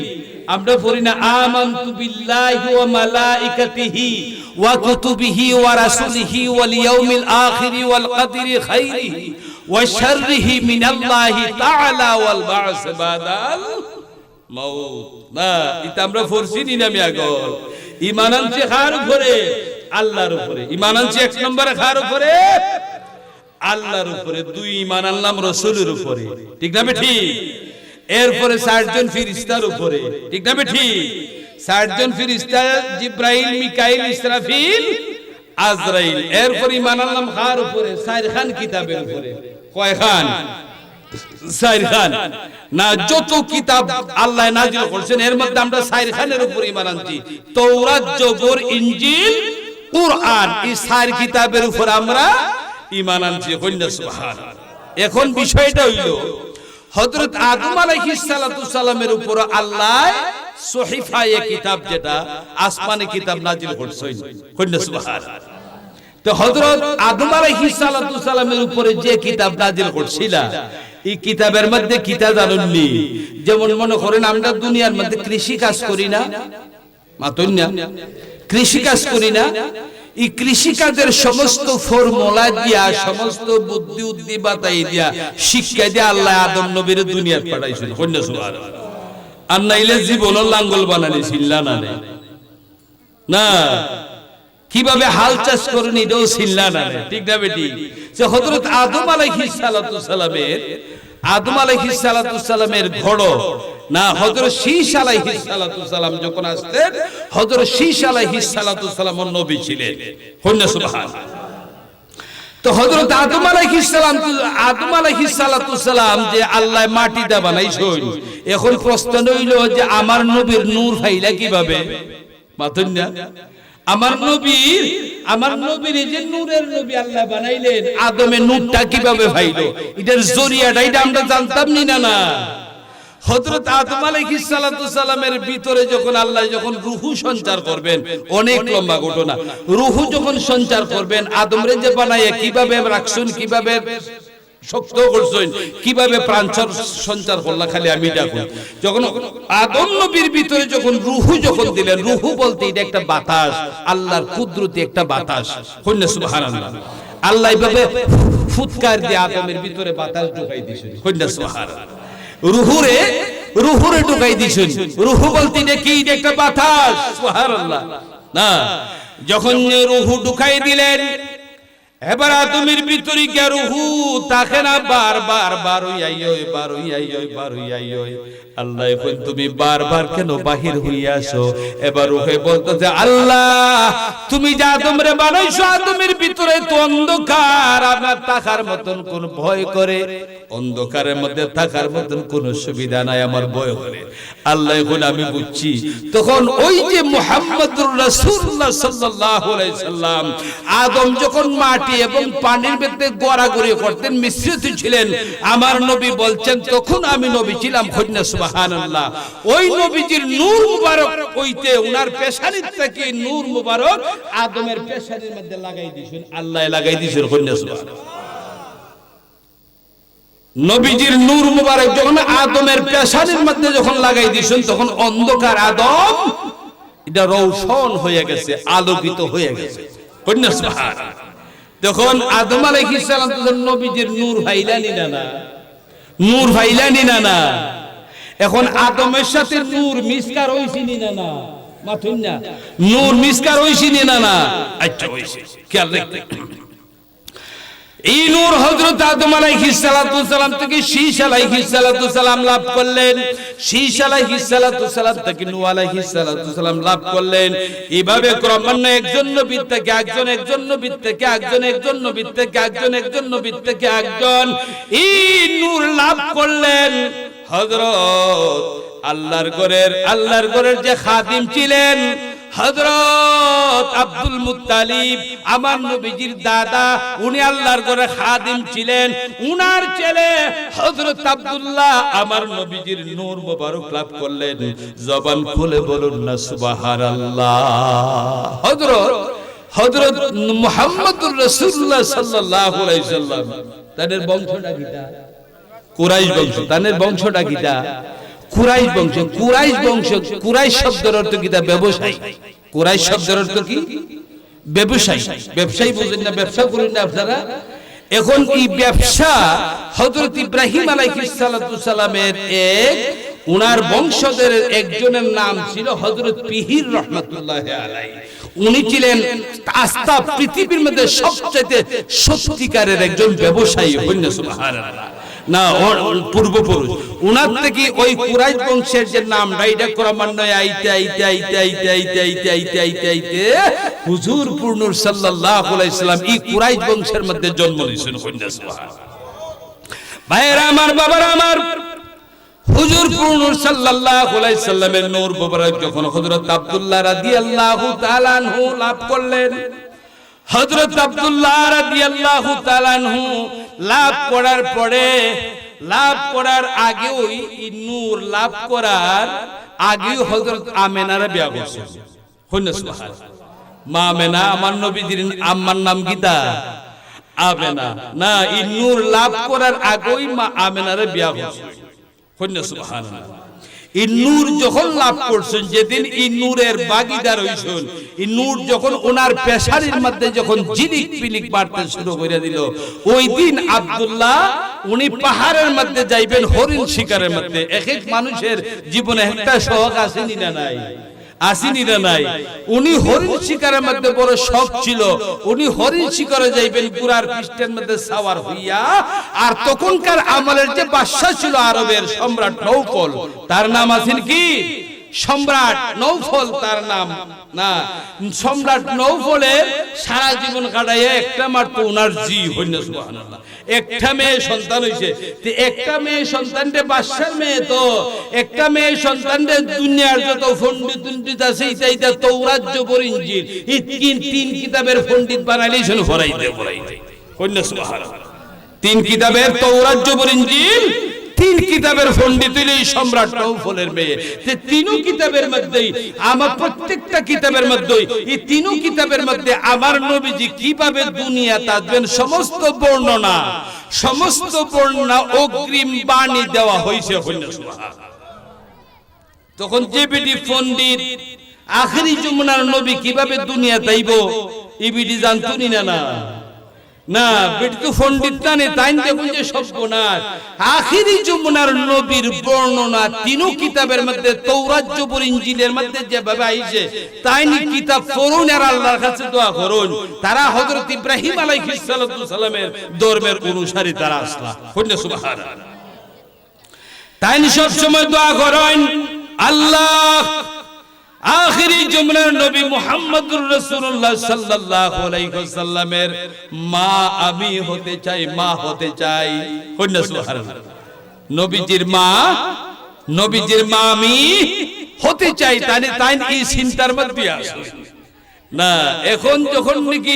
আমরা পড়ি না আমানতু বিল্লাহি ওয়া মালাইকাতিহি ওয়া কুতুবিহি ওয়া রাসূলিহি ওয়াল ইয়াউমিল আখিরি ওয়াল কদরি খাইরিহি ওয়া শাররিহি মিনাল্লাহি তাআলা ওয়াল বা'স বাদাল মাউত। না এটা আমরা পড়ছি না মিয়াগল। ঈমান আনছে কার উপরে? আল্লাহর উপরে। ঈমান আনছে 1 নম্বরে কার উপরে? আল্লাহর উপরে। 2 ঈমান আনলাম রাসূলের উপরে, ঠিক না বেটি? এরপরে 60 জন ফেরেশতার উপরে, ঠিক না বেটি? 60 জন ফেরেশতা, জিবরাইল, মিকাইল, ইসরাফিল, আজরাইল। এরপর ঈমান আনলাম কার উপরে? 4 খান কিতাবের উপরে। কয় খান? 4 খান। না যত কিতাব আল্লাহ নাযিল করেছেন এর মধ্যে আমরা 4 খানের উপরে ঈমান আনছি। তাওরাত, জবর, ইনজিল, কুরআন, এই 4 কিতাবের উপর আমরা ঈমান আনছি। কন্যা সুবহানাল্লাহ। এখন বিষয়টা হইল হযরত আদম আলাইহিস সালাতু সালামের উপর আল্লাহ সহিফায়ে কিতাব, যেটা আসমানি কিতাব নাযিল করেছেন। কন্যা সুবহানাল্লাহ। তো হযরত আদম আলাইহিস সালাতু সালামের উপরে যে কিতাব নাযিল করছিল, এই কিতাবের মধ্যে কিতাব জানুননি। যেমন মনে করেন আমরা দুনিয়ার মধ্যে কৃষি কাজ করি না, মাতন্যা কৃষি কাজ করি না, এই কৃষি কাজের সমস্ত ফর্মুলা দিয়া, সমস্ত বুদ্ধি উদ্দীপতাই দিয়া, শিক্ষা দিয়া আল্লাহ আদম নবীর দুনিয়াত পাঠাইছেন। কন্যা সুবহানাল্লাহ। আর নাইলে জীবন লাঙ্গল বানানি ছিল্লা না, কিভাবে হাল চাষ করেন এটাও ছিল্লা না, ঠিক না বেটি? যে হযরত আদম আলাইহিস সালাতু সালামের ঘোড় না, হযরত শীশ আলাইহিস সালাতু সালাম যখন আসতেন, হযরত শীশ আলাইহিস সালাতু সালাম নবী ছিলেন। কন্যা সুবহানাল্লাহ। তো হযরত আদম আলাইহিস সালাতু সালাম যে আল্লাহ মাটিটা বানাইছেন, এখন প্রশ্ন হইল যে আমার নবীর নূর ফাইলা কিভাবে? মাতন্যা আমার নবীর যে নূরের নবী আল্লাহ বানাইলেন, আদমের নূরটা কিভাবে পাইলো? এটার জরিয়াটা এটা আমরা জানতাম না। হযরত আদম আলাইহিস সালাতু সালামের ভিতরে যখন আল্লাহ যখন রূহ সঞ্চার করবেন, অনেক লম্বা ঘটনা, রূহ যখন সঞ্চার করবেন, আদমরে যে বানায় কিভাবে রাখছেন, কিভাবে শক্ত করছেন কিভাবে প্রাণ সঞ্চার করলা খালি আমি ডাকু যখন আদম নবীর ভিতরে যখন রূহু যখন দিলেন রূহু বলতে এটা একটা বাতাস আল্লাহর কুদরতি একটা বাতাস কইনা সুবহানাল্লাহ আল্লাহ এইভাবে ফুৎকার দিয়ে আদমের ভিতরে বাতাস ঢুকাই দিয়েছেন কইনা সুবহানাল্লাহ রূহুরে ঢুকাই দিয়েছেন রূহু বলতে এটা কি এটা একটা বাতাস সুবহানাল্লাহ না যখন রূহু ঢুকাই দিলেন এবার আদমের ভিতরে কি রূহু তাকে না বারবার আল্লাহ এখন তুমি বারবার কেন বাহির হইয়া আসো এবার রূহে বলতেছে আল্লাহ তুমি যে আদমরে বানাইছো আদমের ভিতরে তো অন্ধকার আমার থাকার মতন কোন ভয় করে অন্ধকারের মধ্যে থাকার মতন কোন সুবিধা নাই আমার ভয় করে আল্লাহ এখন আমি বুঝছি তখন ওই যে মুহাম্মদুর রাসূলুল্লাহ সাল্লাল্লাহু আলাইহি সাল্লাম আদম যখন মাটি এবং পানির মধ্যে গড়াগড়ি করতেন মিশ্রিত ছিলেন আমার নবী বলছেন তখন আমি নবী ছিলাম কইনা সুবহানাল্লাহ ওই নবীজির নূর মুবারক হইতে উনার পেশানির থেকে নূর মুবারক আদমের পেশানির মধ্যে লাগাই দিয়েছেন আল্লাহ লাগাই দিয়েছেন কইনা সুবহানাল্লাহ নবীজির নূর মুবারক যখন আদমের পেশানির মধ্যে যখন লাগাই দিয়েছেন তখন অন্ধকার আদম এটা রৌশন হয়ে গেছে আলোকিত হয়ে গেছে কইনা সুবহানাল্লাহ তখন আদম আলাইহিস সালাম তখন নবীজির নূর ভাইলানি না নূর ভাইলানি না এখন আদমের সাথে নূর মিসকার হইছিনি না মাথুন না নূর মিসকার হইছিনি না আচ্ছা হইছে খেয়াল রাখতে এই নূর হযরত আদম আলাইহিস সালাতু সালাম থেকে শীশ আলাইহিস সালাতু সালাম লাভ করলেন শীশ আলাইহিস সালাতু সালাম থেকে নূহ আলাইহিস সালাতু সালাম লাভ করলেন এইভাবে ক্রমান্বয়ে একজন নবী থেকে একজন একজন নবী থেকে একজন একজন নবী থেকে একজন একজন নবী থেকে একজন এই নূর লাভ করলেন হযরত আল্লাহর ঘরের যে খাদিম ছিলেন হযরত আব্দুল মুত্তালিব আমার নবীজির দাদা উনি আল্লাহর ঘরে খাদিম ছিলেন উনার ছেলে হযরত আব্দুল্লাহ আমার নবীজির নূর মোবারক লাভ করলেন জবান খুলে বলুন না সুবহানাল্লাহ হযরত মুহাম্মদুর রাসূলুল্লাহ সাল্লাল্লাহু আলাইহি সাল্লাম তাদের বংশটা কিটা কুরাইশ বংশ তাদের বংশটা কিটা কুরাইশ বংশ কুরাইশ শব্দের অর্থ কি তা ব্যবসায়ী কুরাইশ শব্দের অর্থ কি ব্যবসায়ী বুঝেন না ব্যবসা করেন না আপনারা এখন এই ব্যবসা হযরত ইব্রাহিম আলাইহিস সালাতু সালামের এক উনার বংশধরের একজনের নাম ছিল হযরত পিহির রাহমাতুল্লাহি আলাইহি উনি ছিলেন আস্থা পৃথিবীর মধ্যে সবচেয়ে সত্যিকারের একজন ব্যবসায়ী হইনা সুবহানাল্লাহ না পূর্বপুরুষ উনার থেকে ওই কুরাইশ বংশের যে নামটা এটা ক্রমান্বয়ে আইতে হুজুর পূর্ণুর সাল্লাল্লাহু আলাইহি সাল্লাম এই কুরাইশ বংশের মধ্যে জন্ম নিয়েছেন কন্যা সুবহানাল্লাহ ভাইরা আমার বাবারা আমার হুজুর পূর্ণুর সাল্লাল্লাহু আলাইহি সাল্লামের নূর মোবারক যখন হযরত আব্দুল্লাহ রাদিয়াল্লাহু তাআলা আনহু লাভ করলেন হযরত আব্দুল্লাহ রাদিয়াল্লাহু তাআলা আনহু লাভ করার পরে লাভ করার আগেও নূর লাভ করার আগেও হযরত আমেনার বিয়া করছেন কন্যা সুবহানাল্লাহ মা আমেনা আমার নবীজির আম্মার নাম গীতা আমেনা না এই নূর লাভ করার আগেই মা আমেনার বিয়া করছেন কন্যা সুবহানাল্লাহ এই নূর যখন লাভ করছেন যেদিন এই নূরের বাগিদার হইছেন এই নূর যখন ওনার পেশারির মধ্যে যখন ঝিলিক পিলিক মারতে শুরু করে দিল ওই দিন আব্দুল্লাহ উনি পাহাড়ের মধ্যে যাইবেন হরিণ শিকারের মধ্যে এক এক মানুষের জীবনে একটা শখ আসেনি না নাই আসেনি না নাই উনি হরিণ শিকারের মধ্যে বড় শখ ছিল উনি হরিণ শিকারে যাইবেন গুরার পৃষ্ঠের মধ্যে সাওয়ার হইয়া আর তখনকার আমলের যে বাদশা ছিল আরবের সম্রাট নৌফল তার নাম আছেন কি সম্রাট নৌফল তার নাম না সম্রাট নৌফলের সারা জীবন কাটাইয়া একটা মাত্র উনার জি হইনা সুবহানাল্লাহ একটা মেয়ে সন্তান হইছে তে একটা মেয়ে সন্তানতে বাদশার মেয়ে তো একটা মেয়ে সন্তানতে দুনিয়ার যত পণ্ডিত আছে এইটা তাওরাত জবর ইনজিল এই তিন কিতাবের পণ্ডিত বানাইলেই শুনে ফরাইতে হইনা সুবহানাল্লাহ তিন কিতাবের তাওরাত জবর ইনজিল তিন কিতাবের পণ্ডিত হইল এই সম্রাট নৌফলের মেয়ে। যে তিনও কিতাবের মধ্যেই আমার প্রত্যেকটা কিতাবের মধ্যেই এই তিনও কিতাবের মধ্যে আমার নবীজি কিভাবে দুনিয়াতে আসবেন সমস্ত বর্ণনা অগ্রিম বাণী দেওয়া হয়েছে। তখন যে বেটি পণ্ডিত আখেরি যমুনার নবী কিভাবে দুনিয়াতে আইব এই বেটি জানতনি না না বেটি তো পণ্ডিত জানে, তাই দেখুন যে সর্বনাশ আখেরি যমুনার নবীর বর্ণনা তিনও কিতাবের মধ্যে তৌরাত জবুর ইনজিলের মধ্যে যেভাবে আইছে তাই নি কিতাব পড়ুন আর আল্লাহর কাছে দোয়া করুন। তারা হযরত ইব্রাহিম আলাইহিস সালামের ধর্মের অনুসারী তারা আসলা। সুবহানাল্লাহ। তাই নি সব সময় দোয়া করেন আল্লাহ আখেরি যমুনার নবী মুহাম্মদুর রাসূলুল্লাহ সাল্লাল্লাহু আলাইহি ওয়াসাল্লামের মা আমি হতে চাই, মা হতে চাই। সুবহানাল্লাহ। নবীজির মা আমি হতে চাই, তাই এই চিন্তার মধ্যে আসে না। এখন যখন নাকি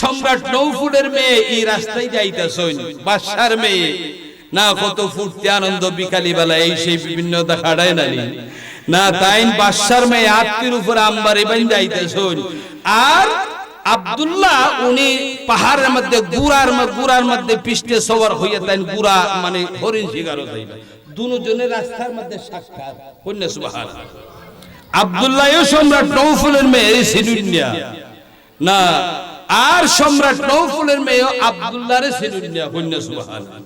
সম্রাট নৌফলের মেয়ে এই রাস্তায় যাইতেছেন, বাদশার মেয়ে না, কত ফুর্তি আনন্দ বিকালি বেলা এই সেই বিভিন্ন দেখাড়ায় নানি না, তাই বাদশার মেয়ে আত্মীর উপর আম্বারে বান যাইতেছেন। আর আব্দুল্লাহ উনি পাহাড়ের মধ্যে গুড়ার মধ্যে পৃষ্ঠে সওয়ার হইয়া তাই গুড়া মানে হরিণ শিকার হইবে। দুজনের রাস্তার মধ্যে সাক্ষাৎ। সুবহানাল্লাহ। আব্দুল্লাহও সম্রাট নৌফলের মেয়ে সিনুনিয়া না, আর সম্রাট নৌফলের মেয়ে আব্দুল্লাহরে সিনুনিয়া। সুবহানাল্লাহ।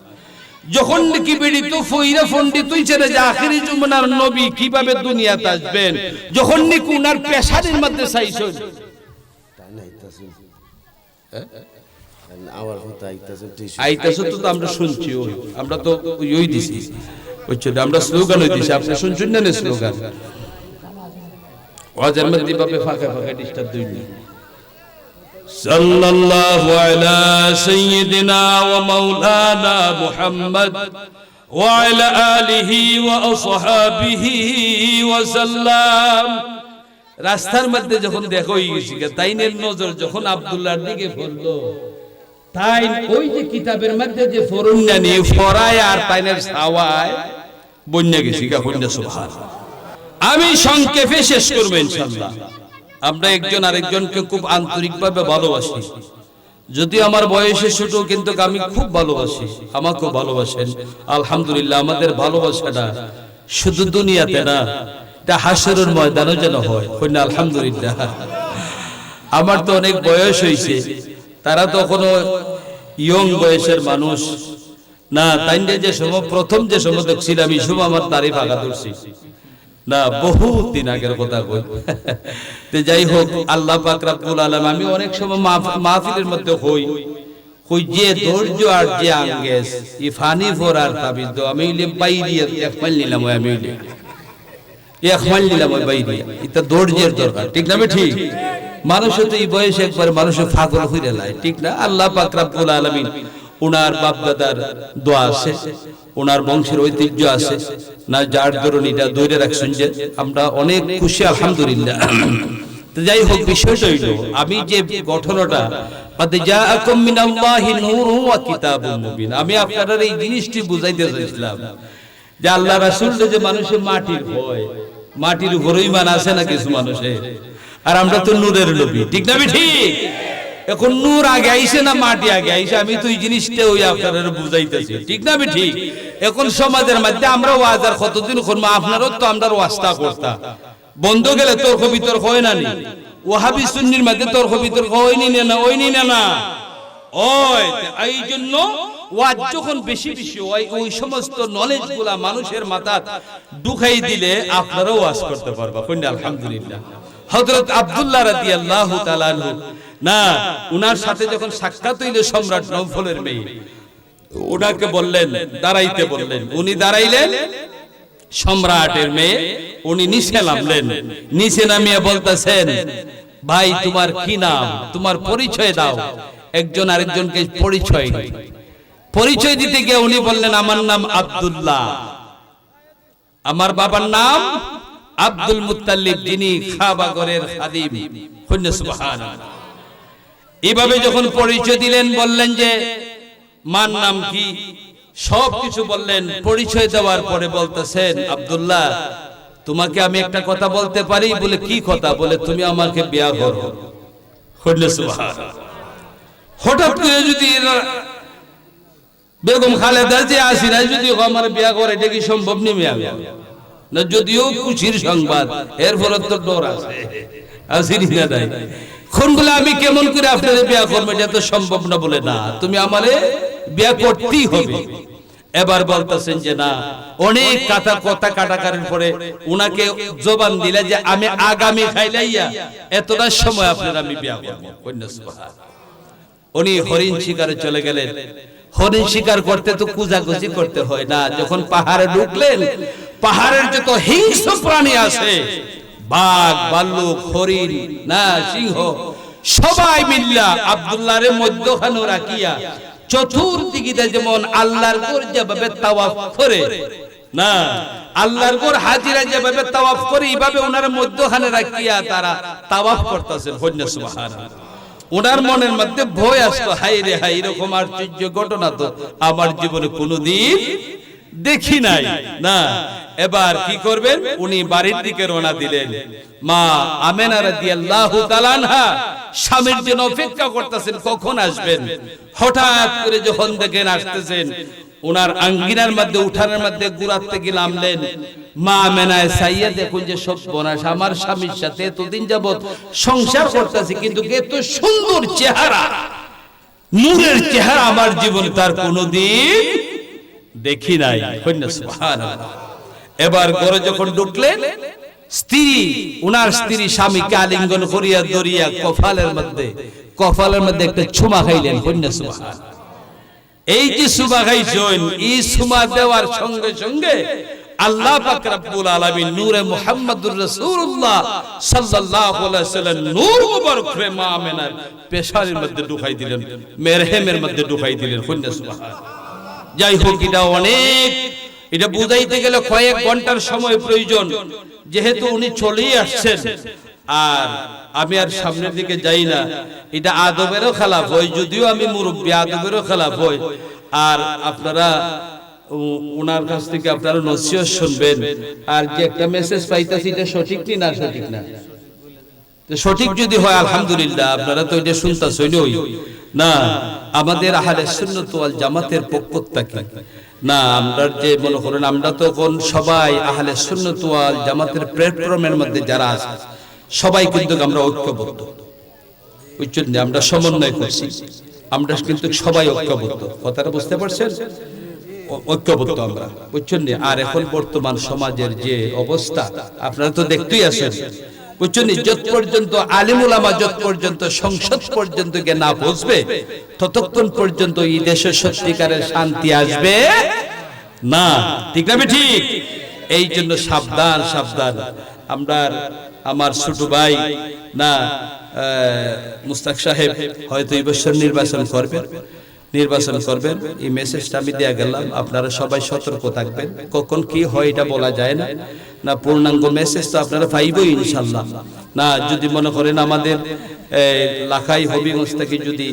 যখন নাকি বেড়িত ফইরা পণ্ডিত হইছে যে আখেরি যমুনার নবী কিভাবে দুনিয়াতে আসবেন, যখন নাকি উনার পেশারের মধ্যে চাইছেন আইতাছে তো আমরা শুনছি, আমরা তো ওই দিছি, আমরা স্লোগান হই দিছি, আপনি শুনছেন না স্লোগান ওয়াজের মধ্যে ভাবে ফাঁকা ফাঁকা ডিস্টার্ব দিই। সাল্লাল্লাহু আলা সাইয়্যিদিনা ওয়া মাওলানা মুহাম্মদ ওয়া আলা আলিহি ওয়া আসহাবিহি ওয়া সাল্লাম। রাস্তার মধ্যে যখন দেখা হয়ে গেছে তাইনের নজর যখন আব্দুল্লাহর দিকে পড়লো, তাই ওই যে কিতাবের মধ্যে যে ফরুন জানি ফরায় আর তাইনের ছাওয়ায় বন্যা গেছি। সুবহানাল্লাহ। আমি সংক্ষেপে শেষ করব ইনশাআল্লাহ। আমরা একজন আরেকজনকে খুব আন্তরিকভাবে ভালোবাসি, যদি আমার বয়সে ছোট কিন্তু আমি খুব ভালোবাসি, আমাকেও ভালোবাসেন। আলহামদুলিল্লাহ আমাদের ভালোবাসাটা শুধু দুনিয়াতে না, এটা হাসরের ময়দানে যেন হয়। আলহামদুলিল্লাহ। আমার তো অনেক বয়স হয়েছে, তারা তো কোনো ইয়ং বয়সের মানুষ না, তাই যে সময় প্রথম যে সময় দেখছিলাম এই সময় আমার তারিফ আগা ধরছি না, বহুত দিন আগের কথা কই। যাই হোক, আল্লাহ পাক রব্বুল আলামিন, আমি অনেক সময় মাহফিলের মধ্যে হই যে ধৈর্য আর যে আঙ্গেস ইফানি ফোর আর তাবিজ দো, আমি বাইরিয়া একমাল নিলাম, আমি একমাল নিলাম ওই বাইরিয়া, এটা ধৈর্যের দরকার, ঠিক না? ঠিক। মানুষ তো এই বয়সে একবার মানুষের পাগল হয়ে যায়, ঠিক না? আল্লাহ পাক রব্বুল আলামিন উনার বাপ দাদার দোয়া আছে, ওনার বংশের ঐতিহ্য আছে না, যার ধরুন এটা ধরে রাখছেন যে আমরা অনেক খুশি আলহামদুলিল্লাহ। তো যাই হোক, বিষয়টা হইল আমি যে গঠনটা قد جاءكم من الله نور وكتاب مبين, আমি আপনাদের এই জিনিসটি বুঝাইতে চাইছিলাম যে আল্লাহ রাসূল যে মানুষের মাটির হয়, মাটির উপরেই মান আছে না কিছু মানুষের, আর আমরা তো নূরের নবী, ঠিক না? ঠিক। এখন নূর আগে আইছে না মাটি আগে আইছে, আমি তো এই জিনিসটা ওই আপনাদের বুঝাইতেছি, ঠিক না? ঠিক। এখন সমাজের মধ্যে আমরা ওয়াজ আর কতদিন করবো, আপনারও তো আমরা ওয়াজটা করতাম, বন্ধ গেলে তর্ক বিতর্ক হয় না, ওয়াহাবি সুন্নির মধ্যে তর্ক বিতর্ক হয়নি না, ওইনি না ওই। এই জন্য ওয়াজ যখন বেশি বেশি হয়, ওই সমস্ত নলেজ গুলা মানুষের মাথায় ঢুকাই দিলে আপনারাও ওয়াজ করতে পারবা। আলহামদুলিল্লাহ। হযরত আব্দুল্লাহ রাদিয়াল্লাহু তাআলা আনহু না, উনার সাথে যখন সাক্ষাৎ হইল সম্রাট নওফলের মেয়ে, ওনাকে বললেন দাঁড়াইতে, বললেন, উনি দাঁড়াইলেন। সম্রাটের মেয়ে উনি নিচে নামলেন, নিচে নামিয়ে বলতেছেন, ভাই তোমার কি নাম, তোমার পরিচয় দাও। একজন আরেকজনকে পরিচয় দিতে গিয়ে উনি বললেন, আমার নাম আব্দুল্লাহ, আমার বাবার নাম আব্দুল মুত্তালিব, যিনি খাবাগরের খাদিম। সুবহানাল্লাহ। এইভাবে যখন পরিচয় দিলেন, বললেন যে মার নাম কি? সব কিছু বললেন। পরিচয় দেওয়ার পরে বলতেছেন, আব্দুল্লাহ তোমাকে আমি একটা কথা বলতে পারি? বলে কি কথা? বলে তুমি আমাকে বিয়া করো। হঠাৎ করে যদি বেগম খালেদা যে আসিনা যদি আমার বিয়া করে, এটা কি সম্ভব নেমে আমি না? যদিও খুশির সংবাদ, এর ফলে তো ডর আছে, আসিনি না নাই। কোনগুলো আমি কেমন করে আপনাদের বিয়া করবো, এটা তো সম্ভব না। বলে না, তুমি আমারে বিয়া করতেই হবে। এবার বলতেছেন যে না, অনেক কথা কাটাকাটির পরে উনাকে জবান দিলে যে আমি আগামী খাইলাইয়া এতটা সময় আপনার আমি বিয়া করবো। উনি হরিণ শিকারে চলে গেলেন। হরিণ শিকার করতে তো কুজাকুজি করতে হয় না। যখন পাহাড়ে ঢুকলেন, পাহাড়ের যত হিংস্র প্রাণী আছে, বাঘ, ভাল্লুক, হরিণ, না সিংহ, সবাই মিল্লা আব্দুল্লাহর মধ্যখানে রাখিয়া চতুর্দিকে যেমন আল্লাহর ঘর যেভাবে তাওয়াফ করে না, আল্লাহর ঘর হাজিরা যেভাবে তাওয়াফ করে, এইভাবে ওনার মধ্যখানে রাখিয়া তারা তাওয়াফ করতেছেন। সুবহানাল্লাহ। ওনার মনের মধ্যে ভয় আসতো, হাই রে হাই, এরকম আশ্চর্য ঘটনা তো আমার জীবনে কোনোদিন দেখি নাই না। এবার কি করবেন? উনি বাড়ির দিকে রওনা দিলেন। মা আমেনা রাদিয়াল্লাহু তাআলা আনহা স্বামীর জন্য অপেক্ষা করতেছেন, কখন আসবেন। হঠাৎ করে যখন দেখেন আসতেছেন, ওনার আঙ্গিনার মধ্যে, উঠানের মধ্যে গুড়ার থেকে নামলেন। মা আমেনায় সাইয়া দেখুন যে সব বনাস, আমার স্বামীর সাথে এতদিন যাবত সংসার করতেছি, কিন্তু এত সুন্দর চেহারা, নূরের চেহারা আমার জীবনে তার কোনোদিন দেখি নাই। সুবহানাল্লাহ। এবার ঘরে যখন ঢুকলেন, স্ত্রী, উনার স্ত্রী স্বামীকে আলিঙ্গন করিয়া ধরিয়া কপালের মধ্যে একটা চুমা খাইলেন। সুবহানাল্লাহ। এই যে চুমা খাইছেন, এই চুমা দেওয়ার সঙ্গে সঙ্গে আল্লাহ পাক রব্বুল আলামিন নূরে মুহাম্মদুর রাসূলুল্লাহ সাল্লাল্লাহু আলাইহি ওয়াসাল্লাম নূর মুবারক রে মা আমেনার পেশারের মধ্যে ঢুকাই দিলেন, মেরহেমের মধ্যে ঢুকাই দিলেন। সুবহানাল্লাহ। যাই হোক, এটা অনেক, এটা বুঝাইতে গেলে কয়েক ঘন্টার সময় প্রয়োজন, যেহেতু উনি চলেই আসছেন। আর আমি আর সামনের দিকে যাই না, এটা আদবেরও খেলাফ হয়, যদিও আমি মুরব্বী, আদবেরও খেলাফ হয়। আর আপনারা ওনার কাছ থেকে আপনারা নসিহত শুনবেন। আর যে একটা মেসেজ পাইতাছি, এটা সঠিক কি না সঠিক না? সঠিক যদি হয় আলহামদুলিল্লাহ, আপনারা তো এটা শুনতাছেনই না। আমাদের আহলে সুন্নাত ওয়াল জামাতের পক্ষ থেকে না, আমরা যে মনে করেন, আমরা তো কোন সবাই আহলে সুন্নাত ওয়াল জামাতের প্ল্যাটফর্মের মধ্যে যারা আছে, সবাই কিন্তু আমরা ঐক্যবদ্ধ, বুঝছেন? আমরা সমন্বয় করছি, আমরা কিন্তু সবাই ঐক্যবদ্ধ। কথাটা বুঝতে পারছেন? ঐক্যবদ্ধ আমরা, বুঝছেন? আর এখন বর্তমান সমাজের যে অবস্থা আপনারা তো দেখতেই আছেন, বুঝছেন? যত পর্যন্ত আলেম উলামা, যত পর্যন্ত সংসদ পর্যন্ত গিয়ে না পৌঁছবে, ততক্ষণ পর্যন্ত এই দেশে সত্যিকারের শান্তি আসবে না। ঠিক না? ঠিক। এই জন্য সাবধান, সাবধান। আমরা, আমার ছোট ভাই না মুস্তাক সাহেব হয়তো এই বছর নির্বাচন করবেন। এই মেসেজটা আমি দেয়া গেলাম, আপনারা সবাই সতর্ক থাকবেন। কখন কি হয় এটা বলা যায় না। না পূর্ণাঙ্গ মেসেজ তো আপনারা পাইবই ইনশাআল্লাহ। না যদি মনে করেন আমাদের লাখাই হবিগঞ্জ থেকে যদি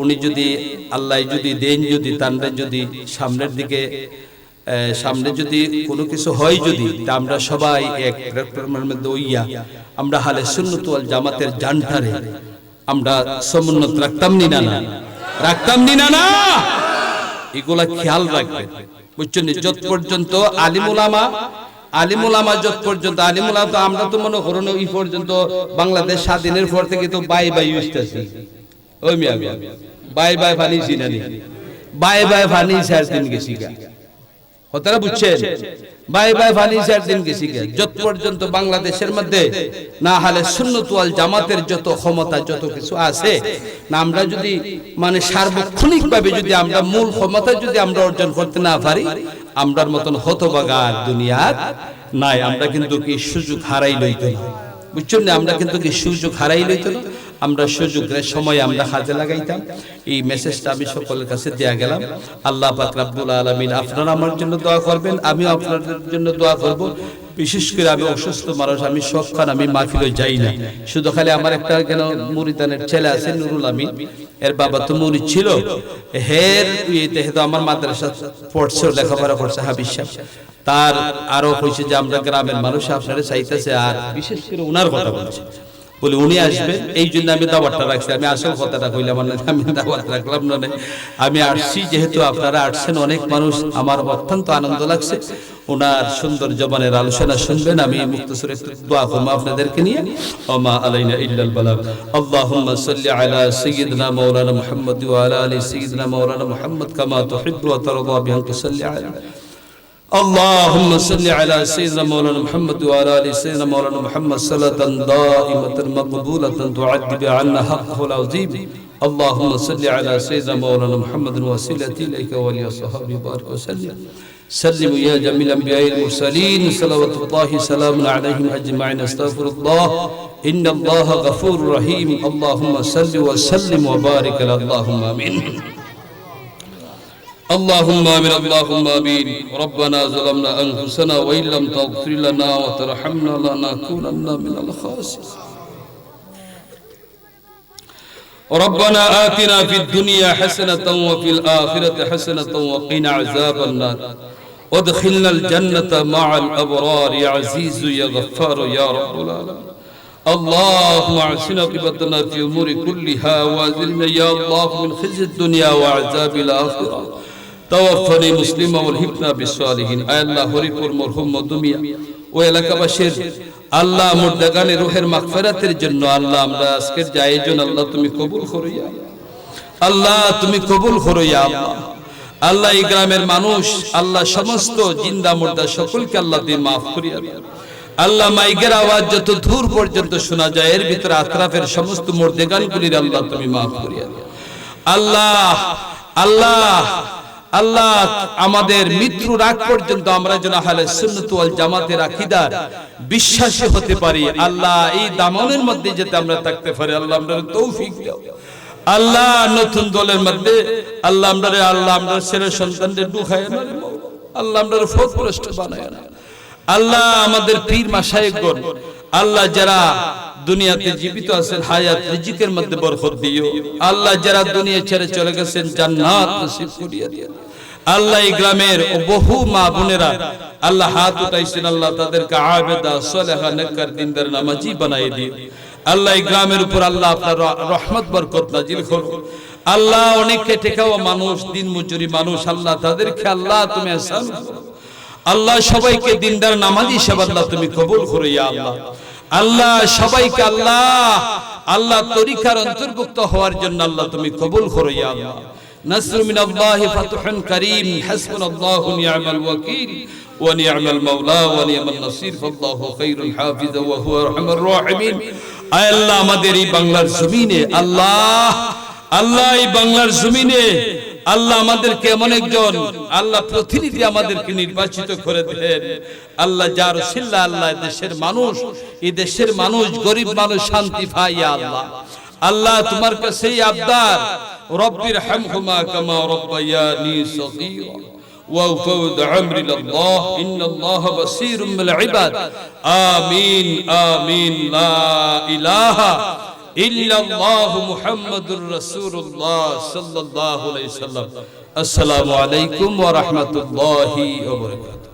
উনি যদি আল্লাহ যদি দেন, যদি তানরা যদি সামনে যদি কোনো কিছু হয়, যদি আমরা সবাই এক প্ল্যাটফর্মের মধ্যে হইয়া আমরা আহলে সুন্নাত ওয়াল জামাতের জানটারে আমরা সমুন্নত রাখতাম না, এগুলা খেয়াল রাখবেন, বুঝছেন? যত পর্যন্ত আলিমুলামা যত পর্যন্ত আলিমুলামা, তো আমরা তো মনে করুন এই পর্যন্ত বাংলাদেশ স্বাধীনের পর থেকে তো বাই হইতেছি। ওই মিয়া বাই ফানিছি না, বাই ফানি 4 দিন গেছি গা। কথাটা বুঝছেন? বাই ফানি 4 দিন গেছি গা। যত পর্যন্ত বাংলাদেশের মধ্যে না আহলে সুন্নাত ওয়াল জামাতের যত ক্ষমতা, যত কিছু আছে না, আমরা যদি মানে সার্বক্ষণিক ভাবে যদি আমরা মূল ক্ষমতা যদি আমরা অর্জন করতে না পারি, আমরার মতন হতভাগা দুনিয়ার নাই। আমরা কিন্তু কি সুযোগ হারাই লইতো না, বুঝছেন? আমরা কিন্তু কি সুযোগ হারাই লইতো না, আমরা সুযোগের সময় আমরা কাজে লাগাইতাম। এই মেসেজটা আমি সকলের কাছে দেয়া গেলাম। আল্লাহ পাক রব্বুল আলামিন আপনারা আমার জন্য দোয়া করবেন, আমিও আপনাদের জন্য দোয়া করব। বিশেষ করে আমি অসুস্থ মানুষ, আমি সবখান আমি মাহফিলে যাই না, শুধু খালি আমার একটা কেন মুরিদানের ছেলে আছে নুরুল আমিন, এর বাবা তো মুরিদ ছিল, হের ইয়েতে তো আমার মাদ্রাসা পড়ছে, লেখাপড়া করছে হাবিজ সাহেব, তার আরো হয়েছে যে আমরা গ্রামের মানুষ আপনারা চাইতেছে, আর বিশেষ করে উনার কথা বলছে, বলে উনি আসবেন, এই জন্য আমি দাওয়াতটা রাখছি। আমি আসল কথাটা কইলাম না, আমি দাওয়াত রাখলাম না, আমি আসছি যেহেতু আপনারা আসছেন অনেক মানুষ, আমার অত্যন্ত আনন্দ লাগছে ওনার সুন্দর জবানের আলোচনা শুনবেন। আমি মুক্তসরে দোয়া করব আপনাদেরকে নিয়ে। ওমা আলাইনা ইল্লাল বালাগ। আল্লাহুম্মা সাল্লি আলা সাইয়্যিদিনা মাওলানা মুহাম্মদ ওয়া আলা আলি সাইয়্যিদিনা মাওলানা মুহাম্মদ কামা তুহিব্বু ওয়া তারদা বিআন তুসাল্লি আলা اللهم صل على سيدنا مولانا محمد وعلى ال سيدنا مولانا محمد صلاة دائمة مقبولة تعد عنا حقه العظيم. اللهم صل على سيدنا مولانا محمد وسيلة اليك ولي صحابه بارك وسلم. سلموا يا جميع الانبياء المرسلين صلوات الله سلام عليهم اجمعين. استغفر الله ان الله غفور رحيم. اللهم صل وسلم وبارك على اللهم امين. اللهم آمين اللهم آمين. ربنا ظلمنا أنفسنا وإن لم تغفر لنا وترحمنا لنكونن من الخاسرين. ربنا آتنا في الدنيا حسنة وفي الآخرة حسنة وقنا عذاب النار وادخلنا الجنة مع الأبرار يا عزيز يا غفار يا رب العالمين. اللهم اعصنا عاقبتنا في أمور كلها وأجرنا يا الله من خزي الدنيا وعذاب الآخرة. توفني مسلما والحقنا بالصالحين. আয় আল্লাহ হরিপুর মরহুম মধুমিয়া ও এলাকাবাসীর আল্লাহ মুর্দাগানের রূহের মাগফিরাতের জন্য আল্লাহ আমরা আজকের যে আয়োজন আল্লাহ তুমি কবুল করো ইয়া আল্লাহ, তুমি কবুল করো ইয়া আল্লাহ। আল্লাহ এই গ্রামের মানুষ আল্লাহ সমস্ত জিন্দা মুর্দা সকলকে আল্লাহ তুমি মাফ করিয়া দাও আল্লাহ। মাইকের আওয়াজ যত দূর পর্যন্ত শোনা যায় এর ভিতরে আতরাফের সমস্ত মুর্দাগানগুলির আল্লাহ তুমি মাফ করিয়া দাও আল্লাহ। আল্লাহ আল্লাহ আমাদের মৃত্যুর আগ পর্যন্ত আমরা যেন আহলে সুন্নাত ওয়াল জামাতের আকীদার বিশ্বাসী হতে পারি আল্লাহ। এই দামনের মধ্যে যেতে আমরা থাকতে পারি আল্লাহ, আমরা তৌফিক দাও আল্লাহ। নতুন দলের মধ্যে আল্লাহ আমরা ছেলে সন্তানদের দুখায় না আল্লাহ, আমরা ফতপ্রষ্ট বানায় না আল্লাহ। আমাদের পীর মাশায়েখগণ আল্লাহ যারা দুনিয়াতে জীবিত আছেন হায়াত রিজিকের মধ্যে বরকত দিও আল্লাহ। যারা দুনিয়া ছেড়ে চলে গেছেন জান্নাত নসিব করিয়া দিও আল্লাহ। এই গ্রামের বহু মা বোনেরা আল্লাহ হাত উঠাইছেন আল্লাহ, তাদেরকে আবেদা সালেহা নেককার দিনদার নামাজি বানাই দিও আল্লাহ। এই গ্রামের উপর আল্লাহ আপনার রহমত বরকত নাজিল করো আল্লাহ। অনেকে টেকাও মানুষ দিন মজুরি মানুষ আল্লাহ, তাদেরকে আল্লাহ তুমি আহসান করো আল্লাহ। সবাইকে দিনদার নামাজি হিসেবে আল্লাহ তুমি কবুল করো ইয়া আল্লাহ। আল্লাহ সবাইকে আল্লাহ আল্লাহ তরিকার অন্তর্ভুক্ত হওয়ার জন্য আল্লাহ তুমি কবুল করো ইয়া আল্লাহ। নাসরু মিনাল্লাহি ফাতহুন কারীম হাসবুনাল্লাহু নি'মাল ওয়াকিল ওয়া নি'মাল মাওলা ওয়া নি'মান নাসির ফাল্লাহু খায়রুল হাফিজ ওয়া হুয়া আরহামুর রাহিমিন। আয় আল্লাহ আমাদের এই বাংলার জমিনে আল্লাহ আল্লাহ এই বাংলার জমিনে আল্লাহ আমাদেরকে এমন একজন আল্লাহ প্রতিনিধি আমাদেরকে নির্বাচিত করে দেন আল্লাহ, যার ওসিলা আল্লাহ দেশের মানুষ এই দেশের মানুষ গরিব মানুষ শান্তি পায় আল্লাহ। আল্লাহ তোমার কাছে এই আবদার রব্বির হামহুমা কামা রাব্বায়ানি সগীরা ওয়া ফাওদ আমরি লিল্লাহ ইন্নাল্লাহা বাসীরুম বিল ইবাদ। আমিন আমিন। লা ইলাহা ইল্লাল্লাহু মুহাম্মাদুর রাসূলুল্লাহ সাল্লাল্লাহু আলাইহি ওয়াসাল্লাম। আসসালামু আলাইকুম ওয়া রাহমাতুল্লাহি ওয়া বারাকাতুহু।